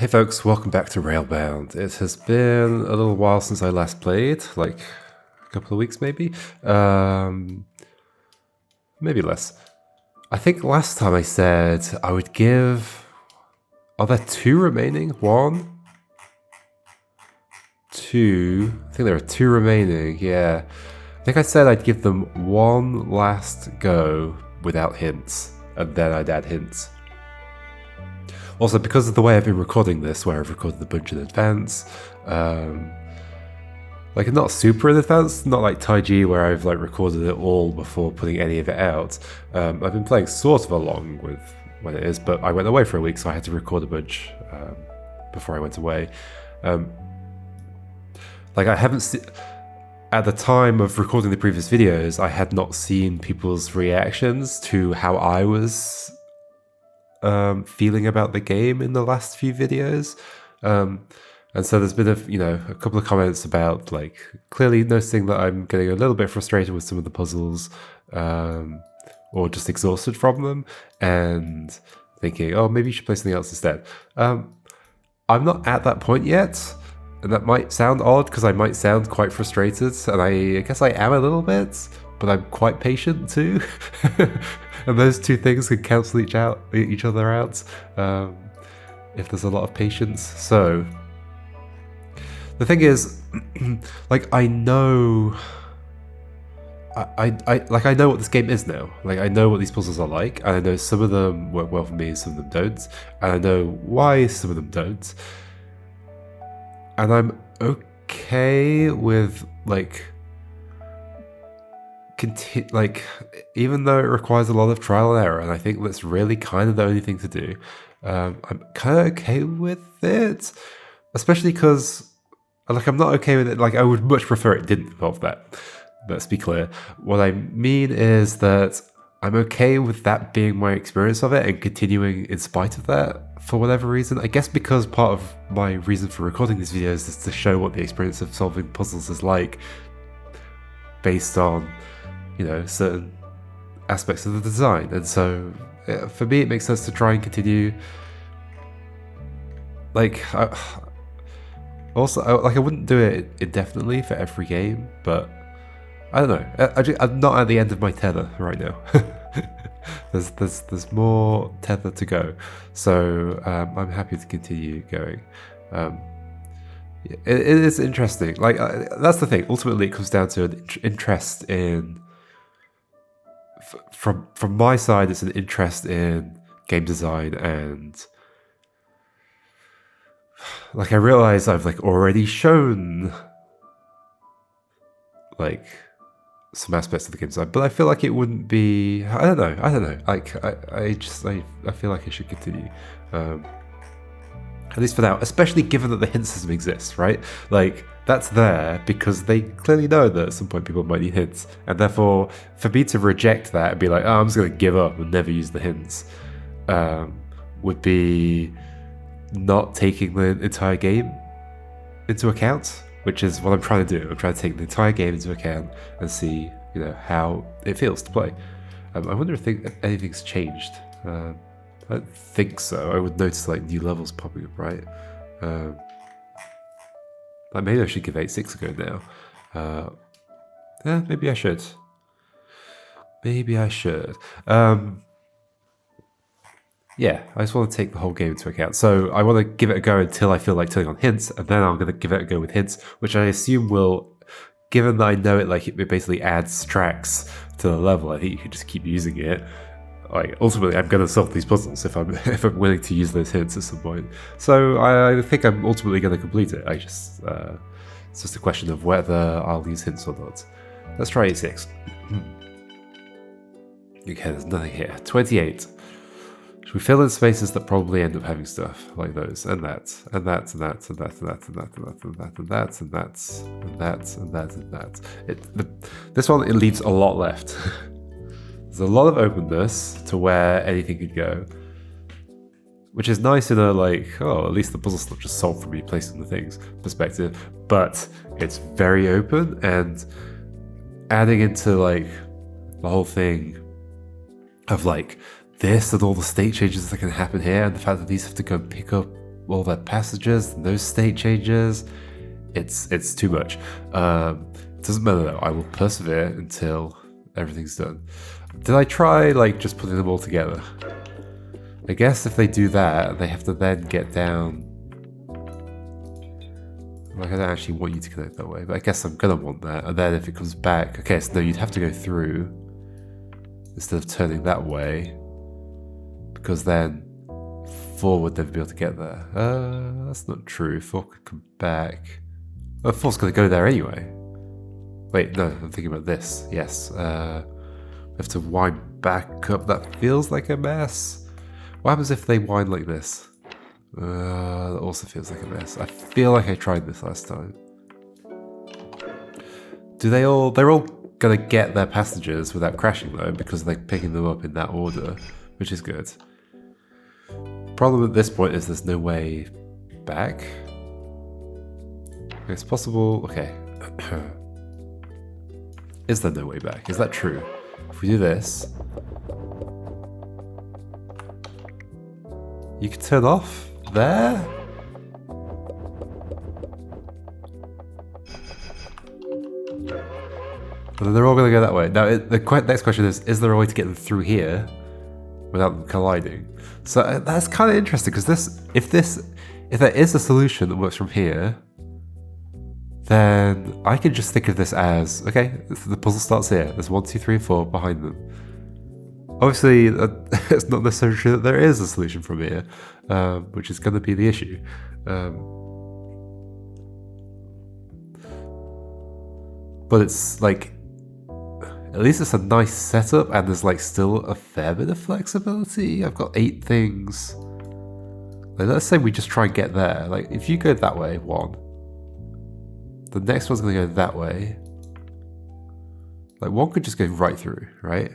Hey folks, welcome back to Railbound. It has been a little while since I last played, like a couple of weeks maybe. Maybe less. I think last time I said I would give... Are there two remaining? One? Two? I think there are two remaining, yeah. I think I said I'd give them one last go without hints, and then I'd add hints. Also, because of the way I've been recording this, where I've recorded a bunch in advance, like not super in advance, not like Taiji where I've like recorded it all before putting any of it out. I've been playing sort of along with when it is, but I went away for a week, so I had to record a bunch before I went away. Like I haven't seen... At the time of recording the previous videos, I had not seen people's reactions to how I was feeling about the game in the last few videos, and so there's been a couple of comments about like clearly noticing that I'm getting a little bit frustrated with some of the puzzles, or just exhausted from them, and thinking, oh, maybe you should play something else instead. I'm not at that point yet, and that might sound odd because I might sound quite frustrated, and I guess I am a little bit, but I'm quite patient too. And those two things can cancel each other out if there's a lot of patience. So the thing is, like I know, I know what this game is now. Like I know what these puzzles are like, and I know some of them work well for me, and some of them don't, and I know why some of them don't. And I'm okay with like. Even though it requires a lot of trial and error, and I think that's really kind of the only thing to do, I'm kind of okay with it, especially because like I'm not okay with it. Like I would much prefer it didn't involve that. Let's be clear. What I mean is that I'm okay with that being my experience of it and continuing in spite of that for whatever reason. I guess because part of my reason for recording these videos is to show what the experience of solving puzzles is like based on certain aspects of the design. And so for me it makes sense to try and continue. Like I wouldn't do it indefinitely for every game, but I don't know, I'm not at the end of my tether right now. there's more tether to go, so I'm happy to continue going. It is interesting. Like that's the thing, ultimately it comes down to an interest in... From my side, it's an interest in game design, and like I realize I've like already shown like some aspects of the game design, but I feel like it wouldn't be... I don't know. Like I feel like it should continue, at least for now, especially given that the hint system exists, right? Like that's there because they clearly know that at some point people might need hints, and therefore for me to reject that and be like, oh, I'm just going to give up and never use the hints, would be not taking the entire game into account, which is what I'm trying to do. I'm trying to take the entire game into account and see how it feels to play. I wonder if anything's changed. I don't think so. I would notice like new levels popping up, right? Like maybe I should give 8.6 a go now. Yeah, maybe I should. Yeah, I just want to take the whole game into account. So I want to give it a go until I feel like turning on hints, and then I'm going to give it a go with hints, which I assume will, given that I know it, like it basically adds tracks to the level, I think you can just keep using it. Like ultimately, I'm going to solve these puzzles if I'm willing to use those hints at some point. So I think I'm ultimately going to complete it. It's just a question of whether I'll use hints or not. Let's try 8.6. Okay, there's nothing here. 28. Should we fill in spaces that probably end up having stuff like those and that and that and that and that and that and that and that and that and that and that and that and that and that? This one, it leaves a lot left. There's a lot of openness to where anything could go, which is nice in a like, oh, at least the puzzle's not just solved from me placing the things perspective, but it's very open, and adding into like the whole thing of like this and all the state changes that can happen here, and the fact that these have to go pick up all their passages, those state changes. It's too much. It doesn't matter though, I will persevere until everything's done. Did I try like just putting them all together? I guess if they do that, they have to then get down. Like, I don't actually want you to connect that way, but I guess I'm gonna want that. And then if it comes back, okay, so no, you'd have to go through instead of turning that way, because then 4 would never be able to get there. That's not true. 4 could come back. Well, 4's gonna go there anyway. Wait, no, I'm thinking about this. Yes, we have to wind back up. That feels like a mess. What happens if they wind like this? That also feels like a mess. I feel like I tried this last time. They're all gonna get their passengers without crashing though, because they're picking them up in that order, which is good. Problem at this point is there's no way back. It's possible, okay. Is there no way back? Is that true? If we do this, you can turn off there? And then they're all going to go that way. Now, the next question is there a way to get them through here without them colliding? So that's kind of interesting, because if there is a solution that works from here, then I can just think of this as, okay, the puzzle starts here. There's 1, 2, 3, 4 behind them. Obviously, it's not necessarily true that there is a solution from here, which is going to be the issue. But it's like, at least it's a nice setup, and there's like still a fair bit of flexibility. I've got 8 things. Like, let's say we just try and get there. Like, if you go that way, 1, the next one's going to go that way. Like, 1 could just go right through, right?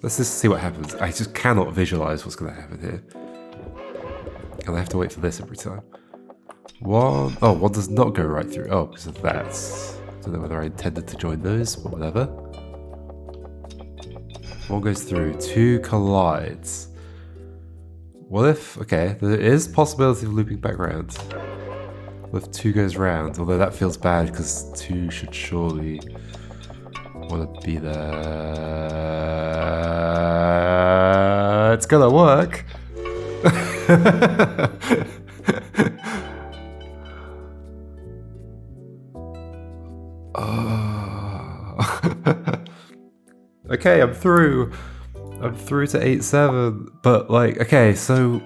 Let's just see what happens. I just cannot visualize what's going to happen here. And I have to wait for this every time. 1, oh, 1 does not go right through. Oh, because of that. I don't know whether I intended to join those, but whatever. 1 goes through, 2 collides. What if, okay, there is possibility of looping back around. What if 2 goes round? Although that feels bad because 2 should surely want to be there. It's gonna work. Okay, I'm through. I'm through to 8-7, but like, okay, so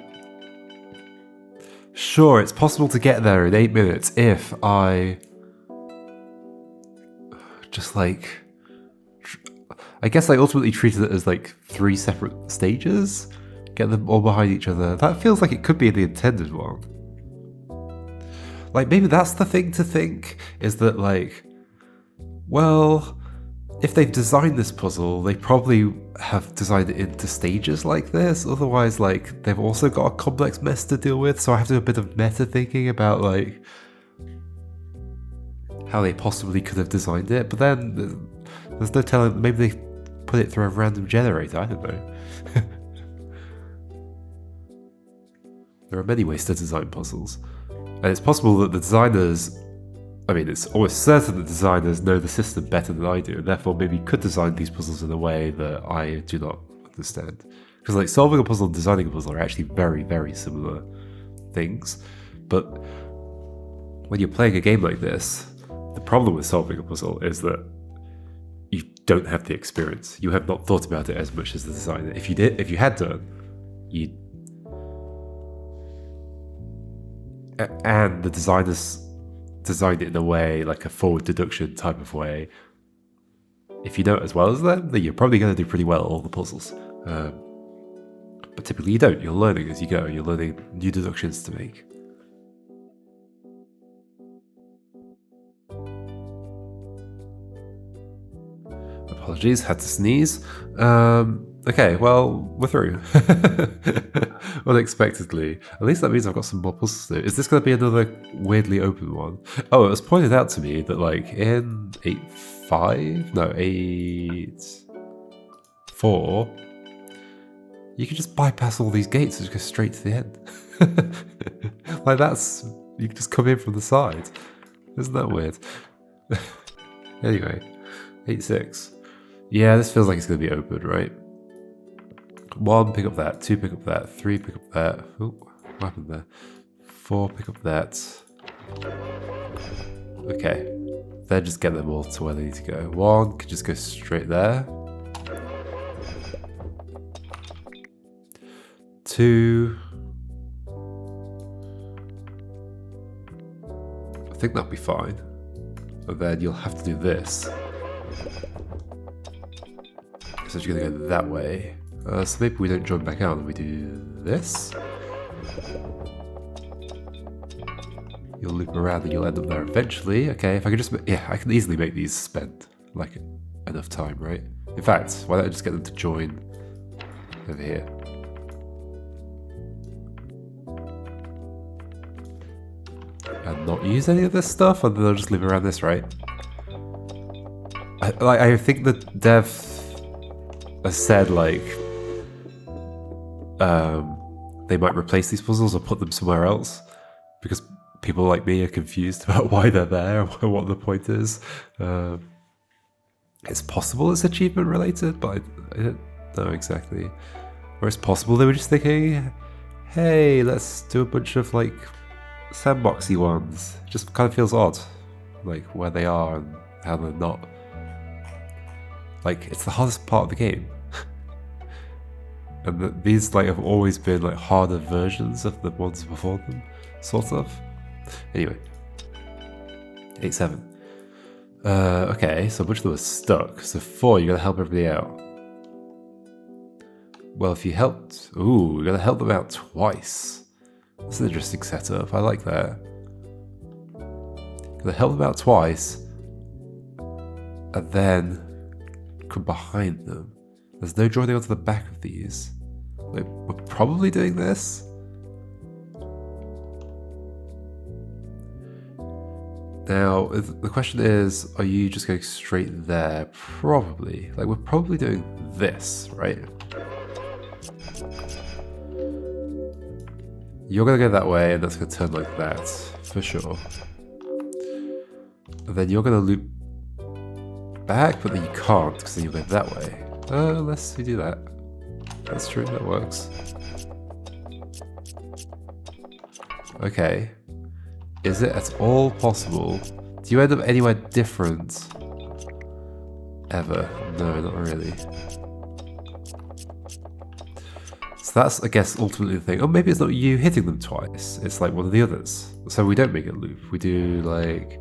sure, it's possible to get there in 8 minutes if I just like, I guess I ultimately treated it as like 3 separate stages, get them all behind each other. That feels like it could be the intended one. Like, maybe that's the thing to think, is that like, well, if they've designed this puzzle, they probably have designed it into stages like this. Otherwise, like, they've also got a complex mess to deal with. So I have to do a bit of meta thinking about like how they possibly could have designed it. But then there's no telling. Maybe they put it through a random generator. I don't know. There are many ways to design puzzles, and it's possible that the designers, I mean, it's almost certain that designers know the system better than I do, and therefore maybe could design these puzzles in a way that I do not understand. Because like solving a puzzle and designing a puzzle are actually very, very similar things. But when you're playing a game like this, the problem with solving a puzzle is that you don't have the experience. You have not thought about it as much as the designer. If you did, if you had done, you and the designers designed it in a way, like a forward deduction type of way. If you know it as well as them, then you're probably going to do pretty well at all the puzzles. But typically you don't. You're learning as you go. You're learning new deductions to make. Apologies, had to sneeze. Okay, well, we're through. Unexpectedly. At least that means I've got some more puzzles to do. Is this going to be another weirdly open one? Oh, it was pointed out to me that like in 8.4, You can just bypass all these gates and just go straight to the end. Like you can just come in from the side. Isn't that weird? Anyway, 8-6. Yeah, this feels like it's going to be open, right? 1, pick up that. 2, pick up that. 3, pick up that. Oh, what happened there? 4, pick up that. Okay. Then just get them all to where they need to go. 1 can just go straight there. 2. I think that'll be fine. And then you'll have to do this. So you're going to go that way. So maybe we don't join back out and we do this. You'll loop around and you'll end up there eventually. Okay, if I could just... Yeah, I can easily make these spend, like, enough time, right? In fact, why don't I just get them to join over here? And not use any of this stuff, and then they'll just loop around this, right? I think the dev has said, like... they might replace these puzzles or put them somewhere else. Because... people like me are confused about why they're there and what the point is. It's possible it's achievement related, but I don't know exactly. Or it's possible they were just thinking, hey, let's do a bunch of like sandboxy ones. It just kind of feels odd, like where they are and how they're not. Like, it's the hardest part of the game. And these like have always been like harder versions of the ones before them, sort of. Anyway, 8-7. Okay, so a bunch of them are stuck. So 4, you're gonna help everybody out. Well, if you helped, ooh, you're gonna help them out twice. That's an interesting setup. I like that. Gonna help them out twice, and then come behind them. There's no joining onto the back of these. Like, we're probably doing this. Now, the question is, are you just going straight there? Probably. Like, we're probably doing this, right? You're going to go that way, and that's going to turn like that, for sure. And then you're going to loop back, but then you can't, because then you'll go that way. Unless we do that. That's true, that works. Okay. Is it at all possible? Do you end up anywhere different? Ever? No, not really. So that's, I guess, ultimately the thing. Or maybe it's not you hitting them twice. It's like one of the others. So we don't make it loop. We do like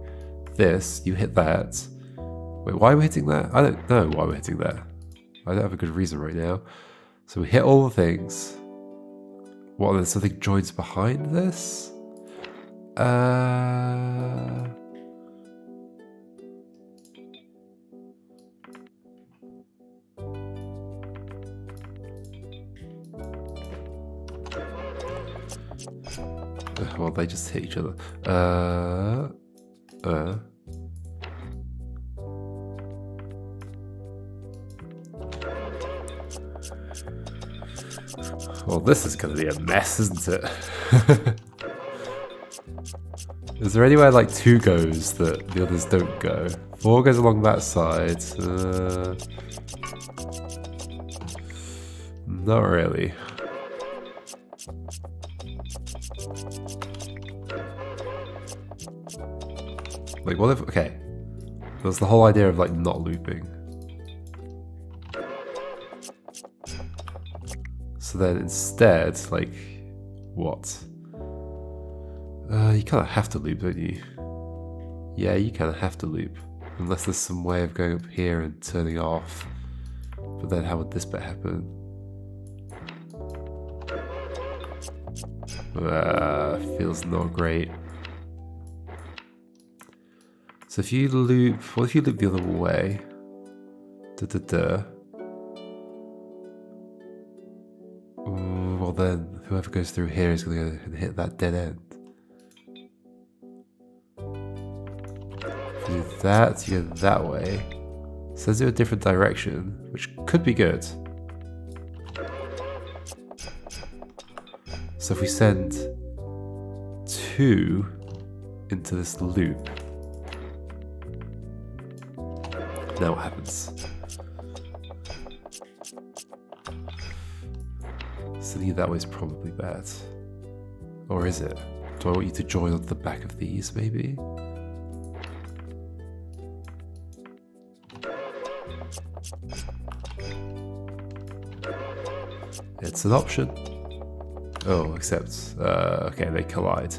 this. You hit that. Wait, why are we hitting that? I don't know why we're hitting that. I don't have a good reason right now. So we hit all the things. What, then something joins behind this? Well, they just hit each other. Well, this is going to be a mess, isn't it? Is there anywhere like 2 goes that the others don't go? 4 goes along that side. Not really. Like, what if... Okay. There's the whole idea of like not looping. So then instead, like, what? You kind of have to loop, don't you? Yeah, you kind of have to loop. Unless there's some way of going up here and turning off. But then how would this bit happen? Feels not great. So if you loop... What if you loop the other way? Well then, whoever goes through here is going to go and hit that dead end. If you do that, you go that way. So let's do a different direction, which could be good. So if we send 2 into this loop, now what happens? Sending it that way is probably bad. Or is it? Do I want you to join onto the back of these, maybe? It's an option. Oh, except, okay, they collide.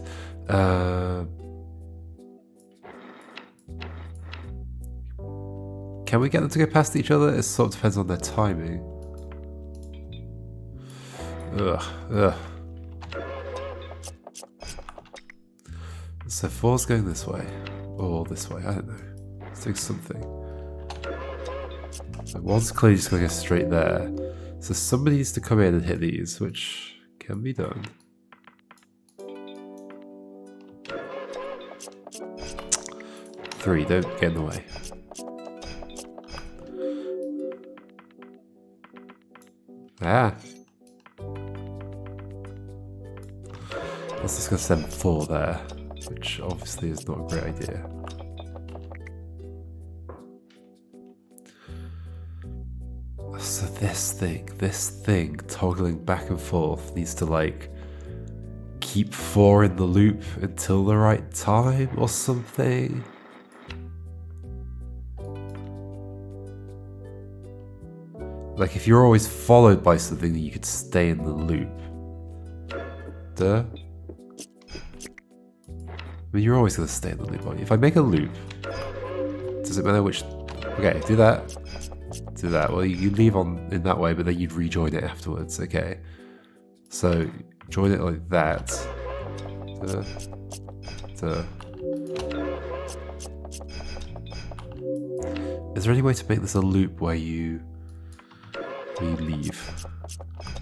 Can we get them to go past each other? It sort of depends on their timing. Ugh. So 4's going this way, or this way, I don't know. It's doing something. So 1's clearly just going to go straight there. So somebody needs to come in and hit these, which can be done. Three, don't get in the way. Ah. Let's just go send 4 there, which obviously is not a great idea. So this thing toggling back and forth needs to like keep 4 in the loop until the right time or something. Like if you're always followed by something, you could stay in the loop. Duh. I mean, you're always going to stay in the loop, aren't you? If I make a loop, does it matter which... Okay, do that. Do that. Well, you leave on in that way, but then you'd rejoin it afterwards. Okay. So, join it like that. Duh. Duh. Is there any way to make this a loop where you leave?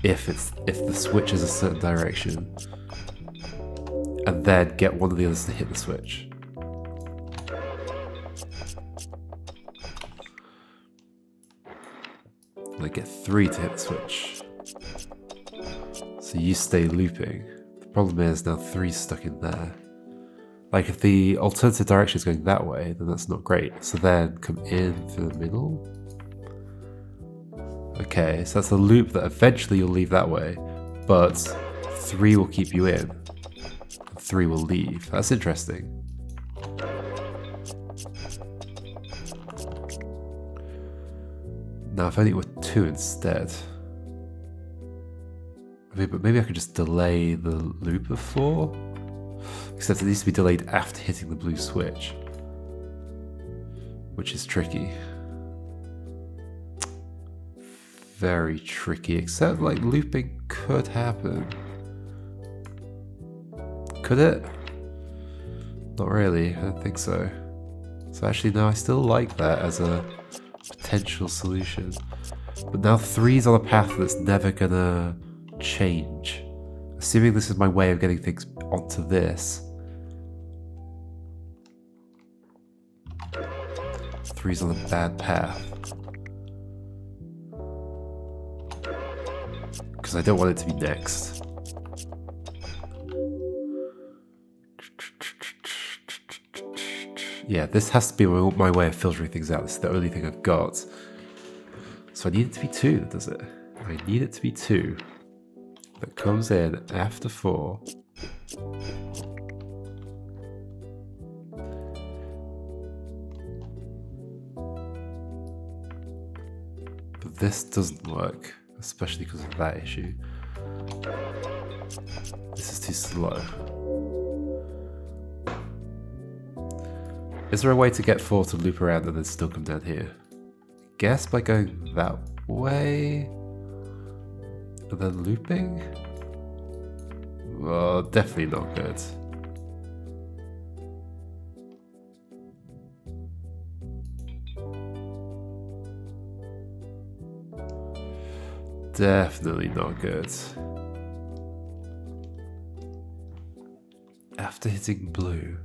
If the switch is a certain direction, and then get one of the others to hit the switch. Like get 3 to hit the switch. So you stay looping. The problem is now 3's stuck in there. Like if the alternative direction is going that way, then that's not great. So then come in through the middle. Okay, so that's a loop that eventually you'll leave that way, but 3 will keep you in. 3 will leave. That's interesting. Now, if only it were 2 instead. I mean, but maybe I could just delay the loop of 4? Except it needs to be delayed after hitting the blue switch. Which is tricky. Very tricky, except like looping could happen. Could it? Not really, I don't think so. So actually no, I still like that as a potential solution. But now 3's on a path that's never gonna change. Assuming this is my way of getting things onto this. 3's on a bad path. Because I don't want it to be next. Yeah, this has to be my way of filtering things out. This is the only thing I've got. So I need it to be 2, does it? I need it to be 2. That comes in after 4. But this doesn't work, especially because of that issue. This is too slow. Is there a way to get 4 to loop around and then still come down here? I guess by going that way and then looping? Well, definitely not good. Definitely not good. After hitting blue.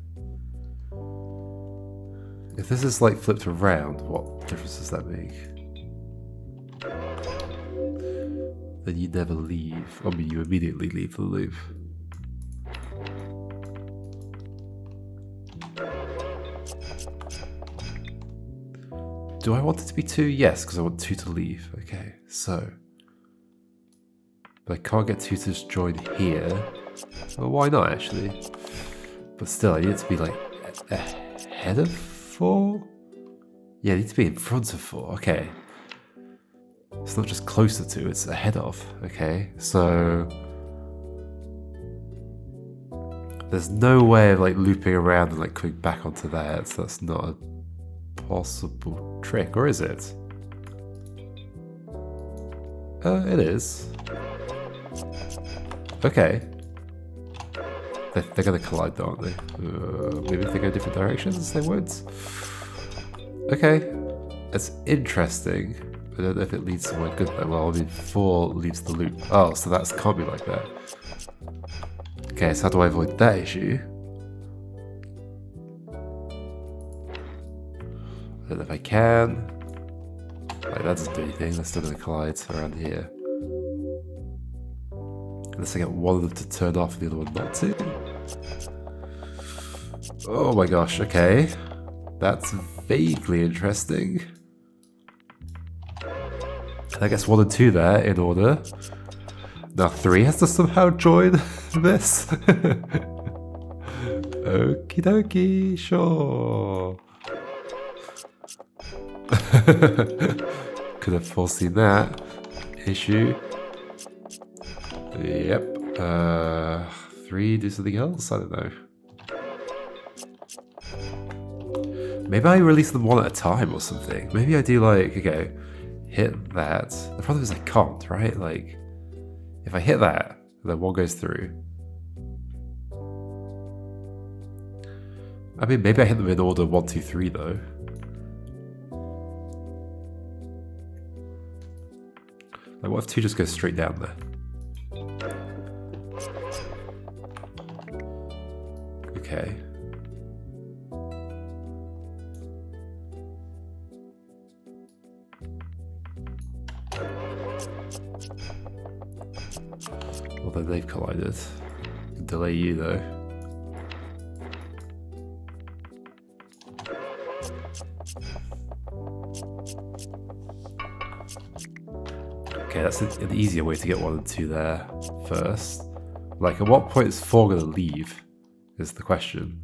If this is like flipped around, what difference does that make? then you never leave. I mean, you immediately leave the loop. Do I want it to be 2? Yes, because I want 2 to leave. Okay, so. But I can't get 2 to just join here. Well, why not, actually? But still, I need it to be, like, ahead of 4? Yeah, I need to be in front of 4. Okay. It's not just closer to, it's ahead of. Okay, so... There's no way of, like, looping around and, like, coming back onto that. So that's not a possible trick, or is it? It is. Okay. They're gonna collide though, aren't they? Maybe if they go different directions, they won't. Okay. That's interesting. I don't know if it leads somewhere good though. Well, I mean, 4 leaves the loop. Oh, so that can't be like that. Okay, so how do I avoid that issue? I don't know if I can. Like, that doesn't do anything. They're still going to collide around here. Unless I get one of them to turn off and the other one not to. Oh my gosh, okay. That's vaguely interesting. I guess 1 and 2 there in order. Now 3 has to somehow join this. Okie dokie, sure. Could have foreseen that issue. Yep. 3, do something else? I don't know. Maybe I release them 1 at a time or something. Maybe I do like, okay, hit that. The problem is I can't, right? Like, if I hit that, then 1 goes through. I mean, maybe I hit them in order 1, 2, 3 though. Like, what if 2 just goes straight down there? Okay. Well, then they've collided. Delay you though. Okay, that's an easier way to get 1 and 2 there first. Like, at what point is 4 going to leave? Is the question.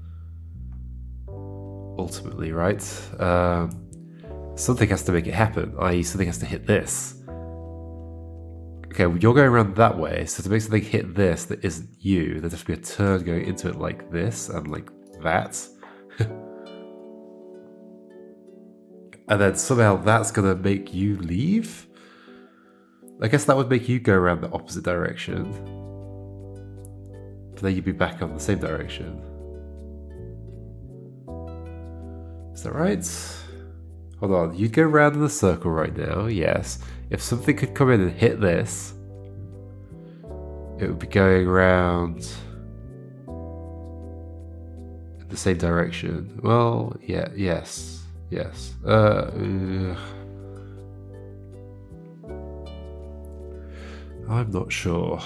Ultimately, right? Something has to make it happen, i.e. something has to hit this. Okay, well, you're going around that way, so to make something hit this that isn't you, there has to be a turn going into it like this and like that. And then somehow that's going to make you leave? I guess that would make you go around the opposite direction. But then you'd be back on the same direction. Is that right? Hold on, you'd go around in a circle right now, yes. If something could come in and hit this, it would be going around in the same direction. Well, yeah, yes, yes. I'm not sure.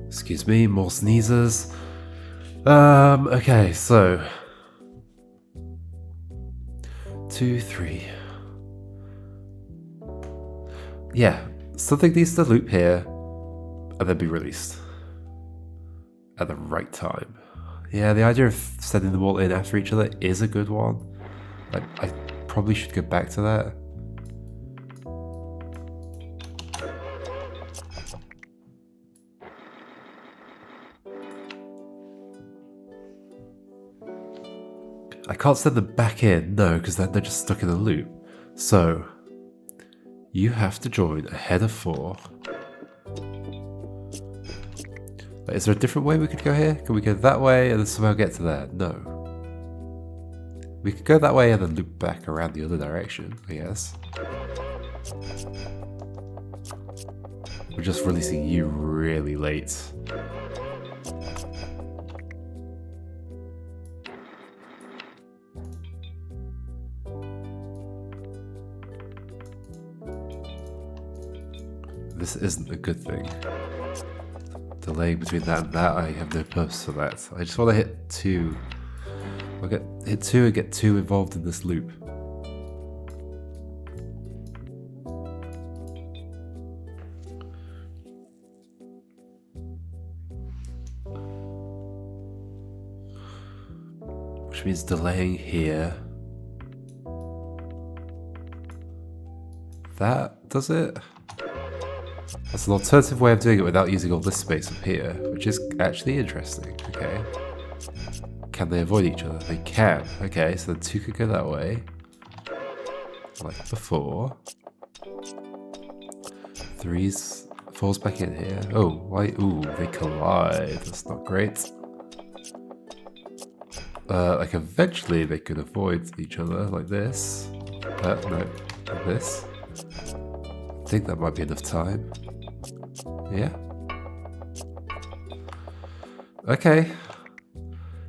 Excuse me, more sneezes. Okay, so 2, 3. Yeah, something needs to loop here and then be released at the right time. Yeah, the idea of sending them all in after each other is a good one. Like, I probably should go back to that. I can't send them back in, no, because then they're just stuck in a loop. So, you have to join ahead of 4. Is there a different way we could go here? Can we go that way and then somehow get to there? No. We could go that way and then loop back around the other direction, I guess. We're just releasing you really late. this isn't a good thing. Delaying between that and that, I have no purpose for that. I just want to hit 2. I'll hit 2 and get 2 involved in this loop. Which means delaying here. That does it? That's an alternative way of doing it without using all this space up here, which is actually interesting. Okay. Can they avoid each other? They can. Okay, so the 2 could go that way. Like before. 3's falls back in here. Oh, why? Ooh, they collide. That's not great. Like eventually they could avoid each other like this. No, like this. I think that might be enough time. Yeah. Okay.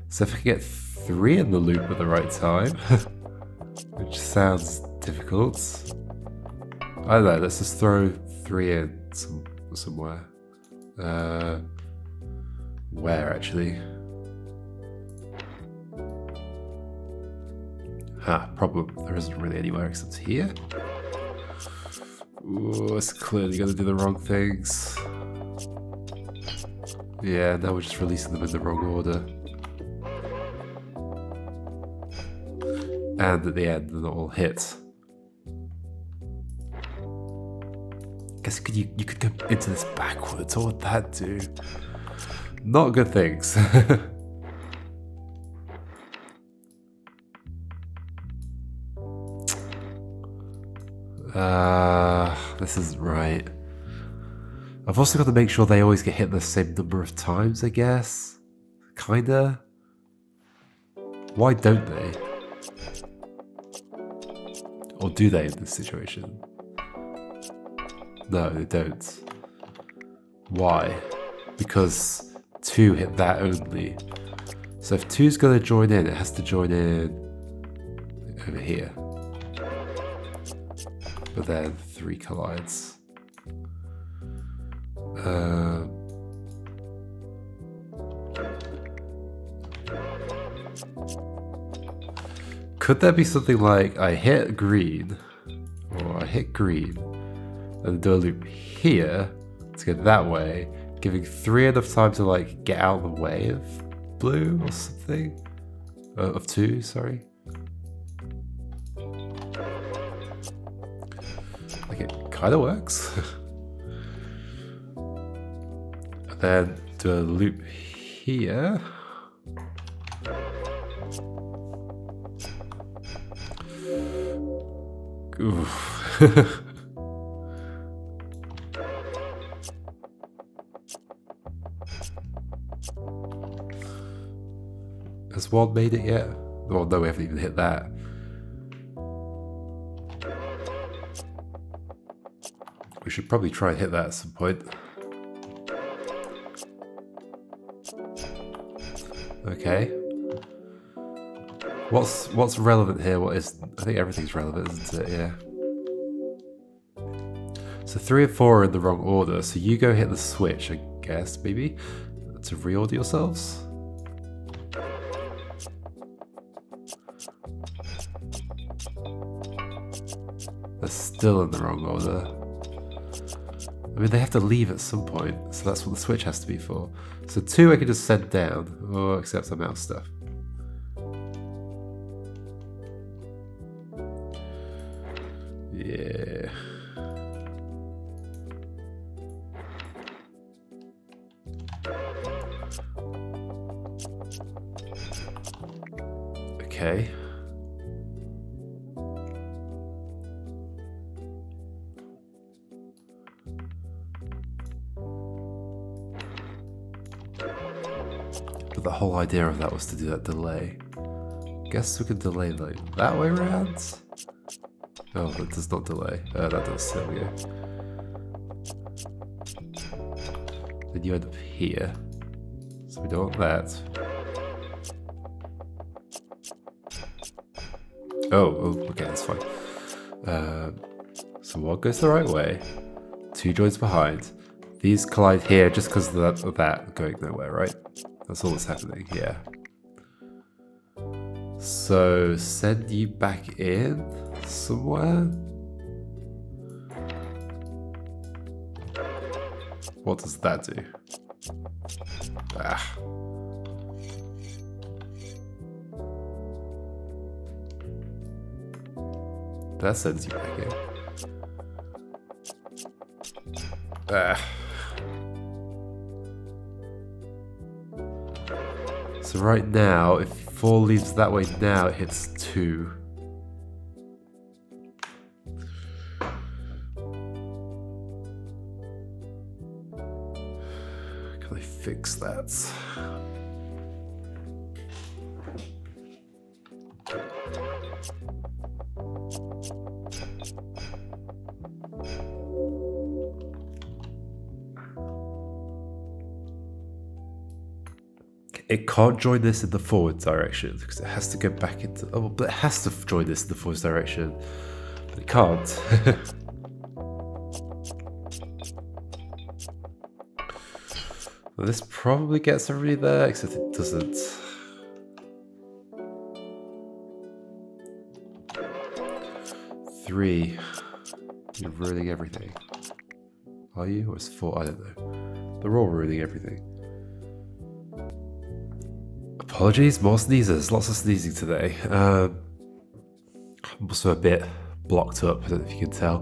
So if I can get 3 in the loop at the right time, which sounds difficult. I don't know, let's just throw 3 in somewhere. Where actually? Problem. There isn't really anywhere except here. Ooh, it's clearly gonna do the wrong things. Yeah, now we're just releasing them in the wrong order. And at the end, they're not all hit. Guess you could go into this backwards. What would that do? Not good things. This isn't right. I've also got to make sure they always get hit the same number of times, I guess. Kinda. Why don't they? Or do they in this situation? No, they don't. Why? Because 2 hit that only. So if 2's going to join in, it has to join in over here. But then 3 collides. Could there be something like I hit green, or I hit green, and do a loop here to get that way, giving 3 enough time to like get out of the way of blue or something? Of 2, sorry. Like it kind of works. And then do a loop here. Oof. Has 1 made it yet? Oh no, we haven't even hit that. We should probably try and hit that at some point. Okay. What's relevant here? What is? I think everything's relevant, isn't it? Yeah. So 3 and 4 are in the wrong order. So you go hit the switch, I guess, maybe, to reorder yourselves. They're still in the wrong order. I mean, they have to leave at some point, so that's what the switch has to be for. So 2 I can just send down, or except I'm out of stuff. Yeah. Okay. But the whole idea of that was to do that delay. Guess we could delay like that way around. Oh, that does not delay. That does. There we go. Then you end up here. So we don't want that. Oh, okay, that's fine. So 1 goes the right way. 2 joins behind. These collide here just because of that going nowhere, right? That's all that's happening, yeah. So, send you back in somewhere? What does that do? Ah. That sends you back in. Ah. So right now, if 4 leaves that way now, it hits 2. Can I fix that? It can't join this in the forward direction because it has to go back into. Oh, but it has to join this in the forward direction. But it can't. Well, this probably gets everybody there, except it doesn't. Three. You're ruining everything. Are you? Or is 4? I don't know. They're all ruining everything. Apologies, more sneezes. Lots of sneezing today. I'm also a bit blocked up, I don't know if you can tell.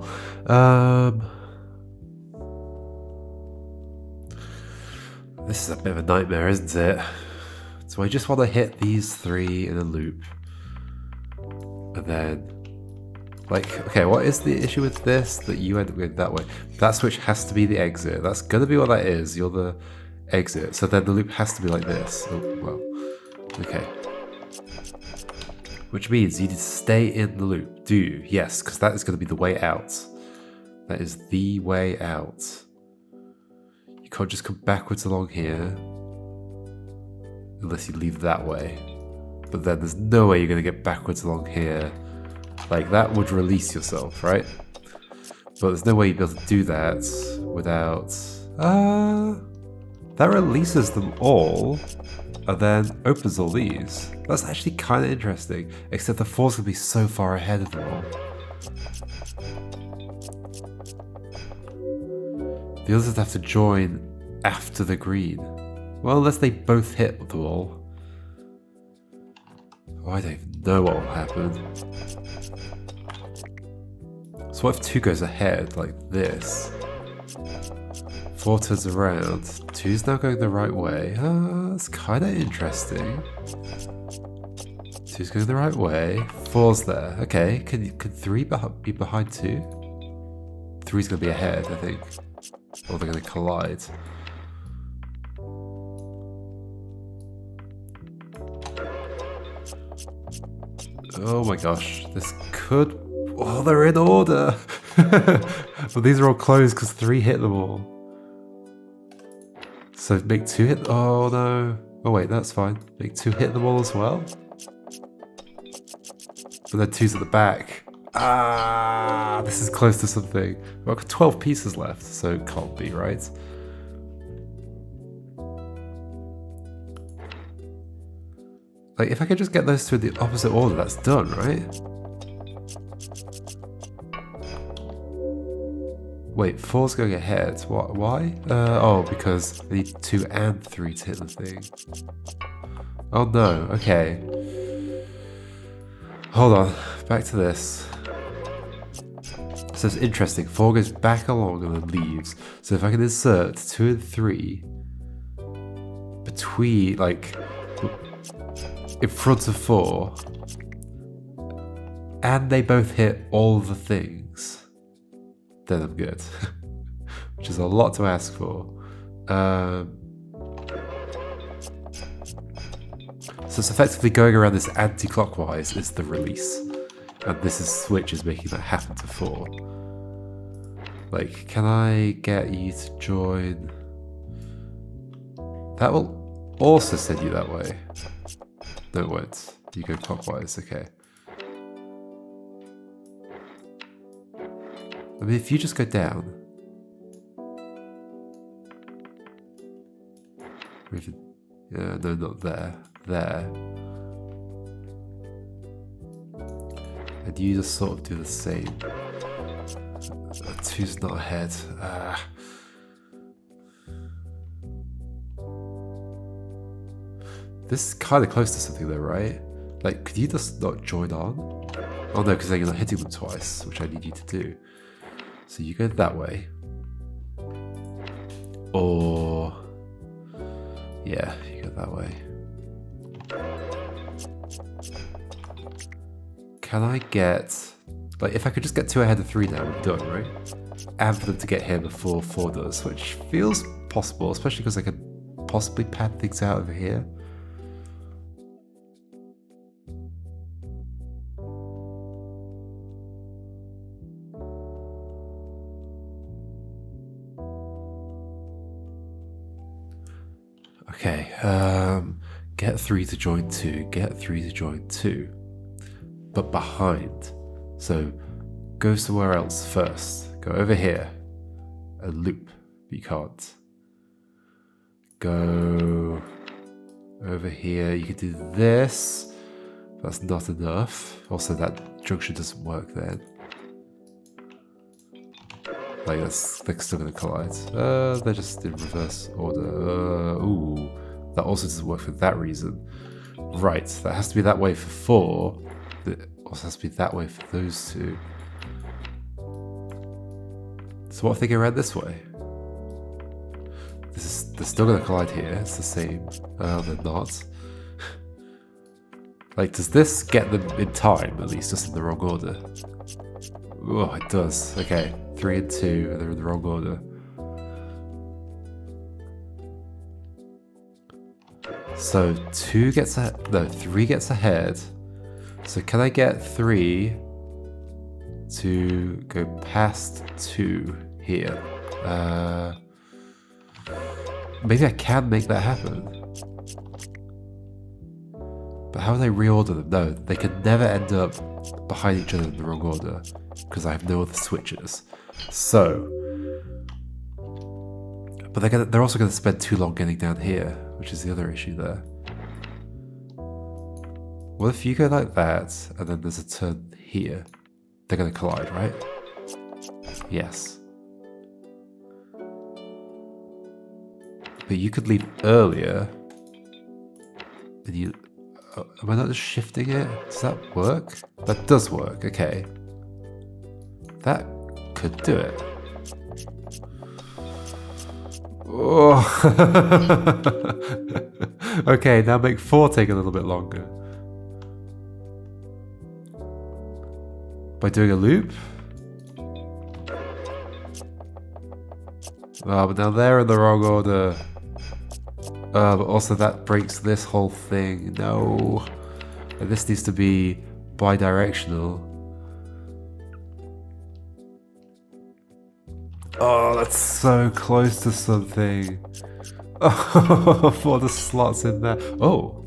This is a bit of a nightmare, isn't it? So I just want to hit these 3 in a loop. And then... Like, okay, what is the issue with this? That you end up going that way. That switch has to be the exit. That's going to be what that is. You're the exit. So then the loop has to be like this. Oh, well. Okay. Which means you need to stay in the loop. Do you? Yes, because that is going to be the way out. That is the way out. You can't just come backwards along here. Unless you leave that way. But then there's no way you're going to get backwards along here. Like, that would release yourself, right? But there's no way you'd be able to do that without... that releases them all, and then opens all these. That's actually kind of interesting, except the 4's going to be so far ahead of them all. The others have to join after the green. Well, unless they both hit the wall. Oh, I don't even know what will happen. So what if 2 goes ahead, like this? 4 turns around. 2's now going the right way. That's kind of interesting. 2's going the right way. 4's there. Okay, can 3 be behind 2? 3's going to be ahead, I think. Or they're going to collide. Oh my gosh, this could... Oh, they're in order! But these are all closed because 3 hit them all. So make 2 hit... Oh no. Oh wait, that's fine. Make 2 hit them all as well? But then 2's at the back. Ah, this is close to something. We've got 12 pieces left, so it can't be, right? Like, if I could just get those 2 in the opposite order, that's done, right? Wait, 4's going ahead. What? Why? Oh, because I need 2 and 3 to hit the thing. Oh no, okay. Hold on, back to this. So it's interesting, 4 goes back along and then leaves. So if I can insert 2 and 3 between, like, in front of 4, and they both hit all the things, then I'm good. Which is a lot to ask for. So it's effectively going around this anti-clockwise is the release. And this switch is making that happen to 4. Like, can I get you to join? That will also send you that way. No, it won't. You go clockwise, okay. I mean, if you just go down, Yeah, no, not there. There. And you just sort of do the same. 2's not ahead. This is kind of close to something though, right? Like, could you just not join on? Oh no, because then you're not hitting them twice, which I need you to do. So you go that way. Or... yeah, you go that way. Can I get... like, if I could just get 2 ahead of 3 now, we're done, right? And for them to get here before 4 does, which feels possible, especially because I could possibly pad things out over here. Okay, get 3 to join 2, get 3 to join 2. But behind. So go somewhere else first. Go over here. A loop. You can't. Go over here. You can do this. That's not enough. Also, that junction doesn't work then. Like, they're still going to collide. They're just in reverse order. Ooh. That also doesn't work for that reason. Right, that has to be that way for 4. It also has to be that way for those 2. So what if they go around this way? They're still going to collide here. It's the same. They're not. Like, does this get them in time, at least, just in the wrong order? Oh, it does. Okay, 3 and 2, and they're in the wrong order. So 2 gets ahead. No, 3 gets ahead. So can I get 3 to go past 2 here? Maybe I can make that happen. But how do I reorder them? No, they can never end up behind each other in the wrong order because I have no other switches. So, but they're also going to spend too long getting down here, which is the other issue there. What if you go like that, and then there's a turn here? They're going to collide, right? Yes. But you could leave earlier, and you... am I not just shifting it? Does that work? That does work, okay. That could do it. Oh. Okay, now make 4 take a little bit longer. By doing a loop? Oh, but now they're in the wrong order. But also that breaks this whole thing. No. And this needs to be bi-directional. Oh, that's so close to something. Oh, for the slots in there. Oh,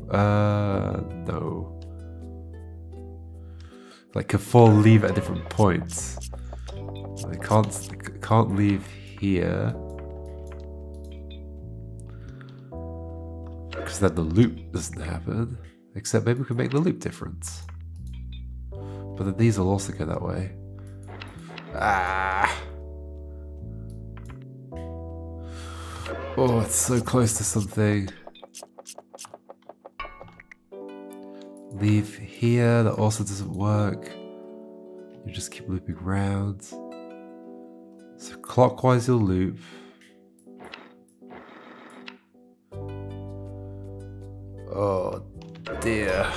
no. Like, can 4 leave at different points? I can't leave here. Because then the loop doesn't happen. Except maybe we can make the loop different. But then these will also go that way. Ah! Oh, it's so close to something. Leave here, that also doesn't work. You just keep looping around. So clockwise you'll loop. Oh dear.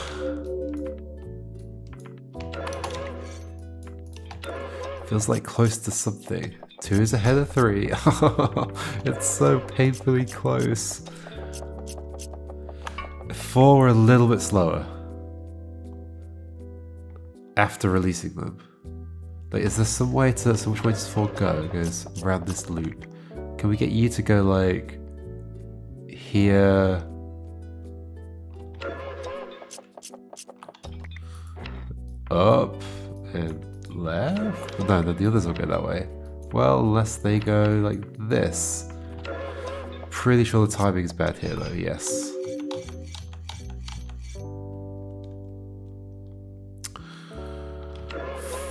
Feels like close to something. 2 is ahead of 3. It's so painfully close. 4 were a little bit slower. After releasing them. Like, is there some way to... so which way does 4 go? It goes around this loop. Can we get you to go, like... here... up... and left? No, the others will go that way. Well, unless they go like this. pretty sure the timing is bad here, though. Yes.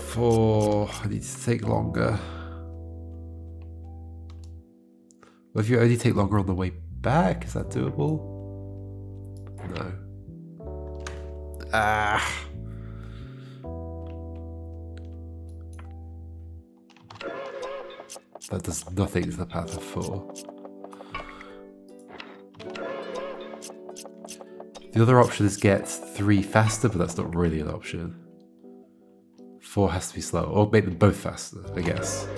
Four. I need to take longer. Well, if you only take longer on the way back, is that doable? No. Ah. That does nothing to the path of 4. The other option is get 3 faster, but that's not really an option. 4 has to be slow, or make them both faster, I guess.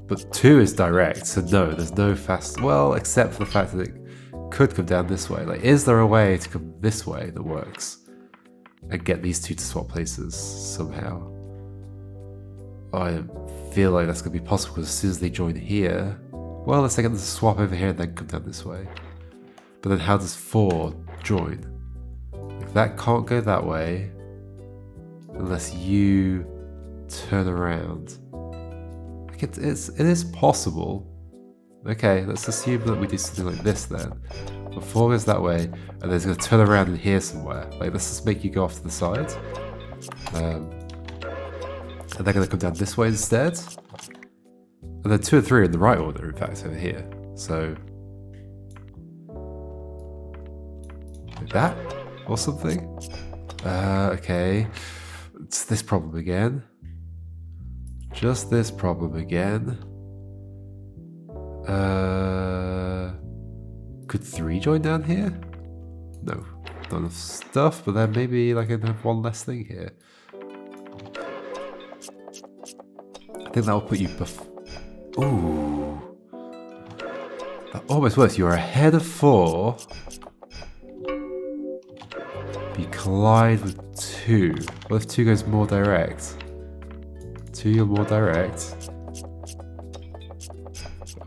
But 2 is direct, so no, there's no fast. Well, except for the fact that it could come down this way. Like, is there a way to come this way that works? And get these 2 to swap places somehow? I don't feel like that's going to be possible because as soon as they join here... Well, let's take them to swap over here and then come down this way. But then how does 4 join? Like, that can't go that way unless you turn around. Like, it is possible. Okay, let's assume that we do something like this then. But 4 goes that way, and then it's going to turn around in here somewhere. Like, let's just make you go off to the side. And they're going to come down this way instead. And then 2 and 3 are in the right order, in fact, over here. So... like that? Or something? Okay. It's this problem again. Just this problem again. Could 3 join down here? No. Not enough stuff, but then maybe like I can have one less thing here. I think that will put you ooh. That almost works. You're ahead of 4. You collide with 2. What if 2 goes more direct? 2, you're more direct.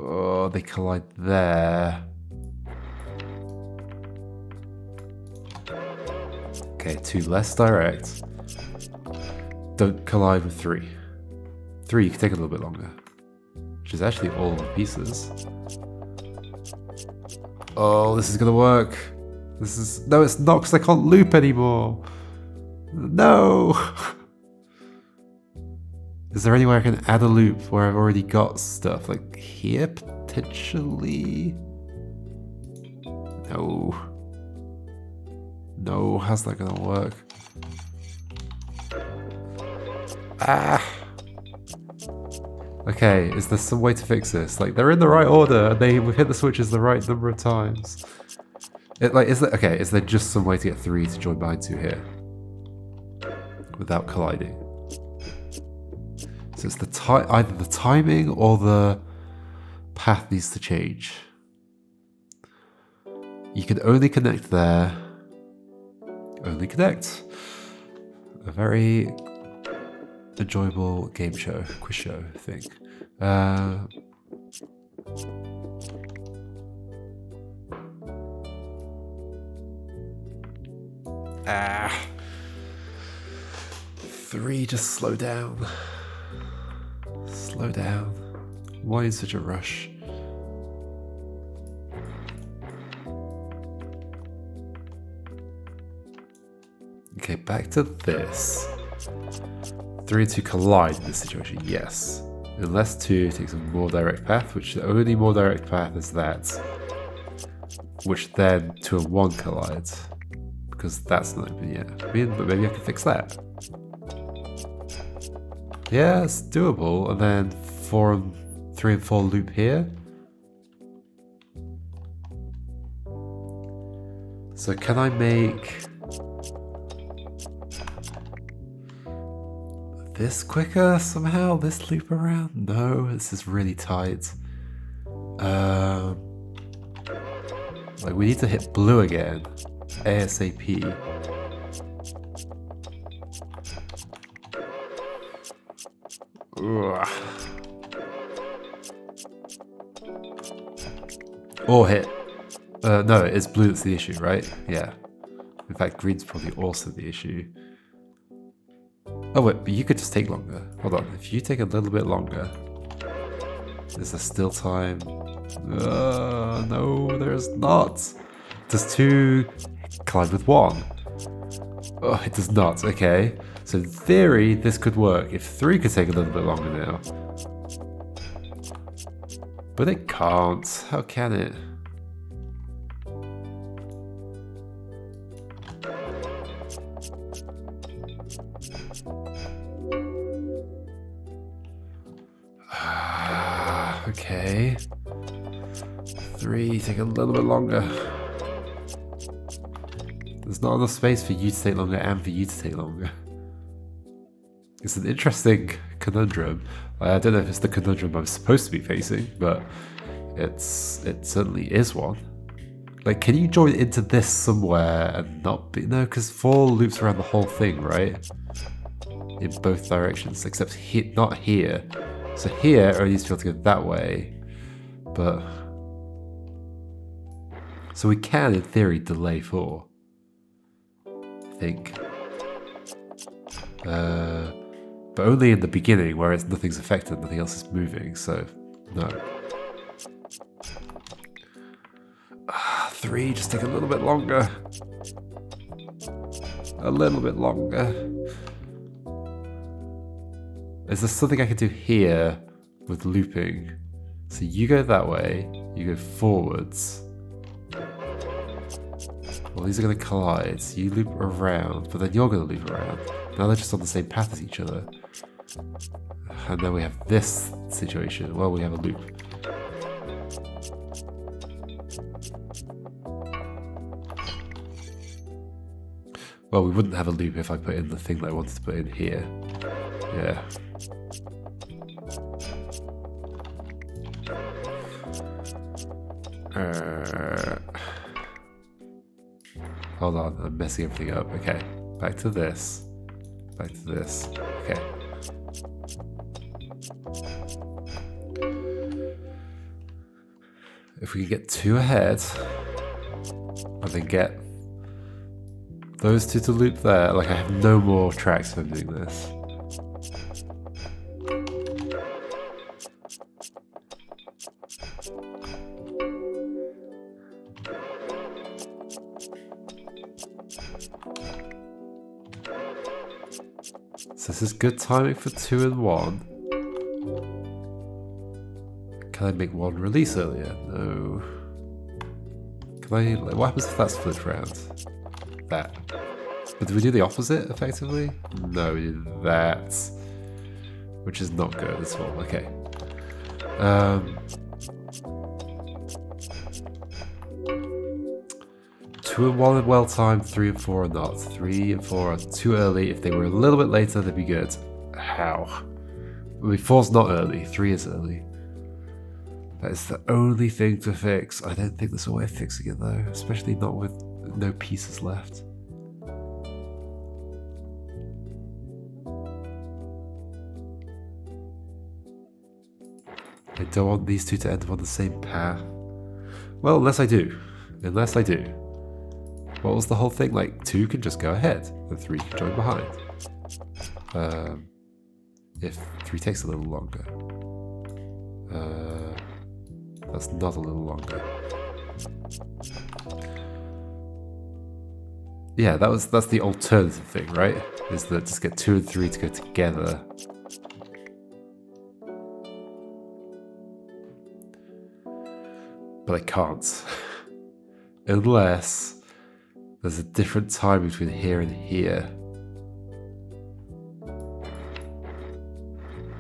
Oh, they collide there. Okay, 2 less direct. Don't collide with 3. 3, you can take a little bit longer. Which is actually all the pieces. Oh, this is gonna work. This is... No, it's not, because I can't loop anymore. No! Is there any way I can add a loop where I've already got stuff? Like here, potentially? No. No, how's that gonna work? Ah! Okay, is there some way to fix this? Like, they're in the right order, and we've hit the switches the right number of times. Is there just some way to get 3 to join behind 2 here? Without colliding? So it's either the timing or the path needs to change. You can only connect there. Only connect. A very enjoyable game show, quiz show, I think. Ah. 3, just slow down. Slow down. Why in such a rush? Okay, back to this. 3 and 2 collide in this situation, yes. Unless 2 takes a more direct path, which the only more direct path is that. Which then 2 and 1 collides. Because that's not open yet. But maybe I can fix that. Yeah, it's doable. And then 3 and 4 loop here. So can I make this quicker somehow? This loop around? No, this is really tight. Like, we need to hit blue again. ASAP. Ugh. Or hit. No, it's blue that's the issue, right? Yeah. In fact, green's probably also the issue. Oh wait, but you could just take longer. Hold on, if you take a little bit longer. Is there still time? No, there's not. Does 2 collide with 1? Oh, it does not. Okay. So in theory, this could work if 3 could take a little bit longer now. But it can't. How can it? Okay. 3, take a little bit longer. There's not enough space for you to take longer and for you to take longer. It's an interesting conundrum. I don't know if it's the conundrum I'm supposed to be facing, but it certainly is one. Like, can you join into this somewhere and not be... No, because 4 loops around the whole thing, right? In both directions, except not here. So here, it only needs to be able to go that way. But... So we can, in theory, delay 4. I think. But only in the beginning, where nothing's affected, nothing else is moving, so no. 3, just take a little bit longer. A little bit longer. Is there something I can do here with looping? So you go that way, you go forwards. Well, these are going to collide, so you loop around, but then you're going to loop around. Now they're just on the same path as each other. And then we have this situation. Well, we have a loop. Well, we wouldn't have a loop if I put in the thing that I wanted to put in here. Yeah. Hold on, I'm messing everything up. Okay, back to this. Back to this. Okay. If we can get 2 ahead, and then get those 2 to loop there, like I have no more tracks if I'm doing this. So this is good timing for 2 and 1. Can I make 1 release earlier? No. Can I... What happens if that's flipped around? That. But did we do the opposite, effectively? No, we did that. Which is not good at all. Okay. 2 and 1 are well timed, 3 and 4 are not. 3 and 4 are too early. If they were a little bit later, they'd be good. How? I mean, 4's not early, 3 is early. That is the only thing to fix. I don't think there's a way of fixing it though, especially not with no pieces left. I don't want these 2 to end up on the same path. Well, unless I do. Unless I do. What was the whole thing? Like, 2 can just go ahead, and 3 can join behind. If 3 takes a little longer. That's not a little longer. Yeah, that's the alternative thing, right? Is that just get 2 and 3 to go together. But I can't. Unless there's a different time between here and here.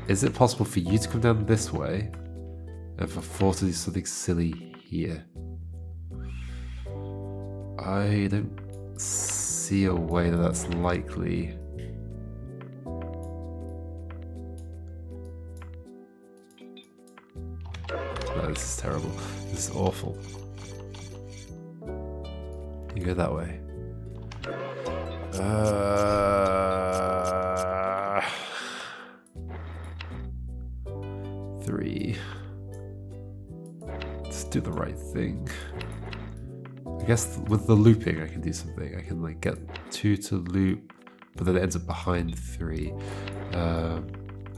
Is it possible for you to come down this way and for 4 to do something silly here? I don't see a way that that's likely. No, this is terrible. This is awful. You go that way. 3. Just do the right thing. I guess with the looping I can do something. I can like get 2 to loop, but then it ends up behind 3. How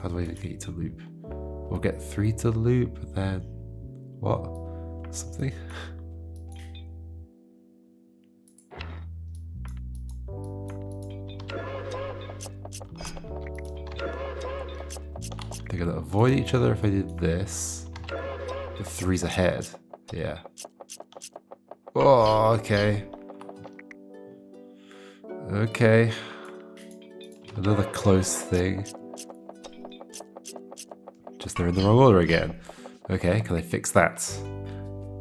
do I even get you to loop? We'll get 3 to loop, and then what? Something? They're gonna avoid each other if I did this. The 3's ahead. Yeah. Oh, okay. Okay. Another close thing. Just they're in the wrong order again. Okay, can I fix that?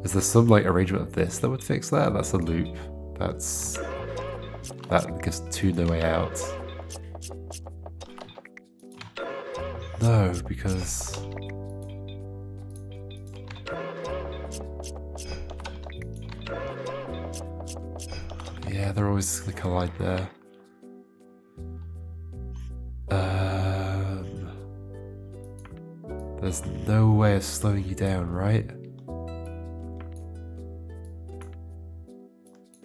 Is there some like arrangement of this that would fix that? That's a loop. That gives 2 no way out. No, because yeah, they're always gonna collide there. There's no way of slowing you down, right?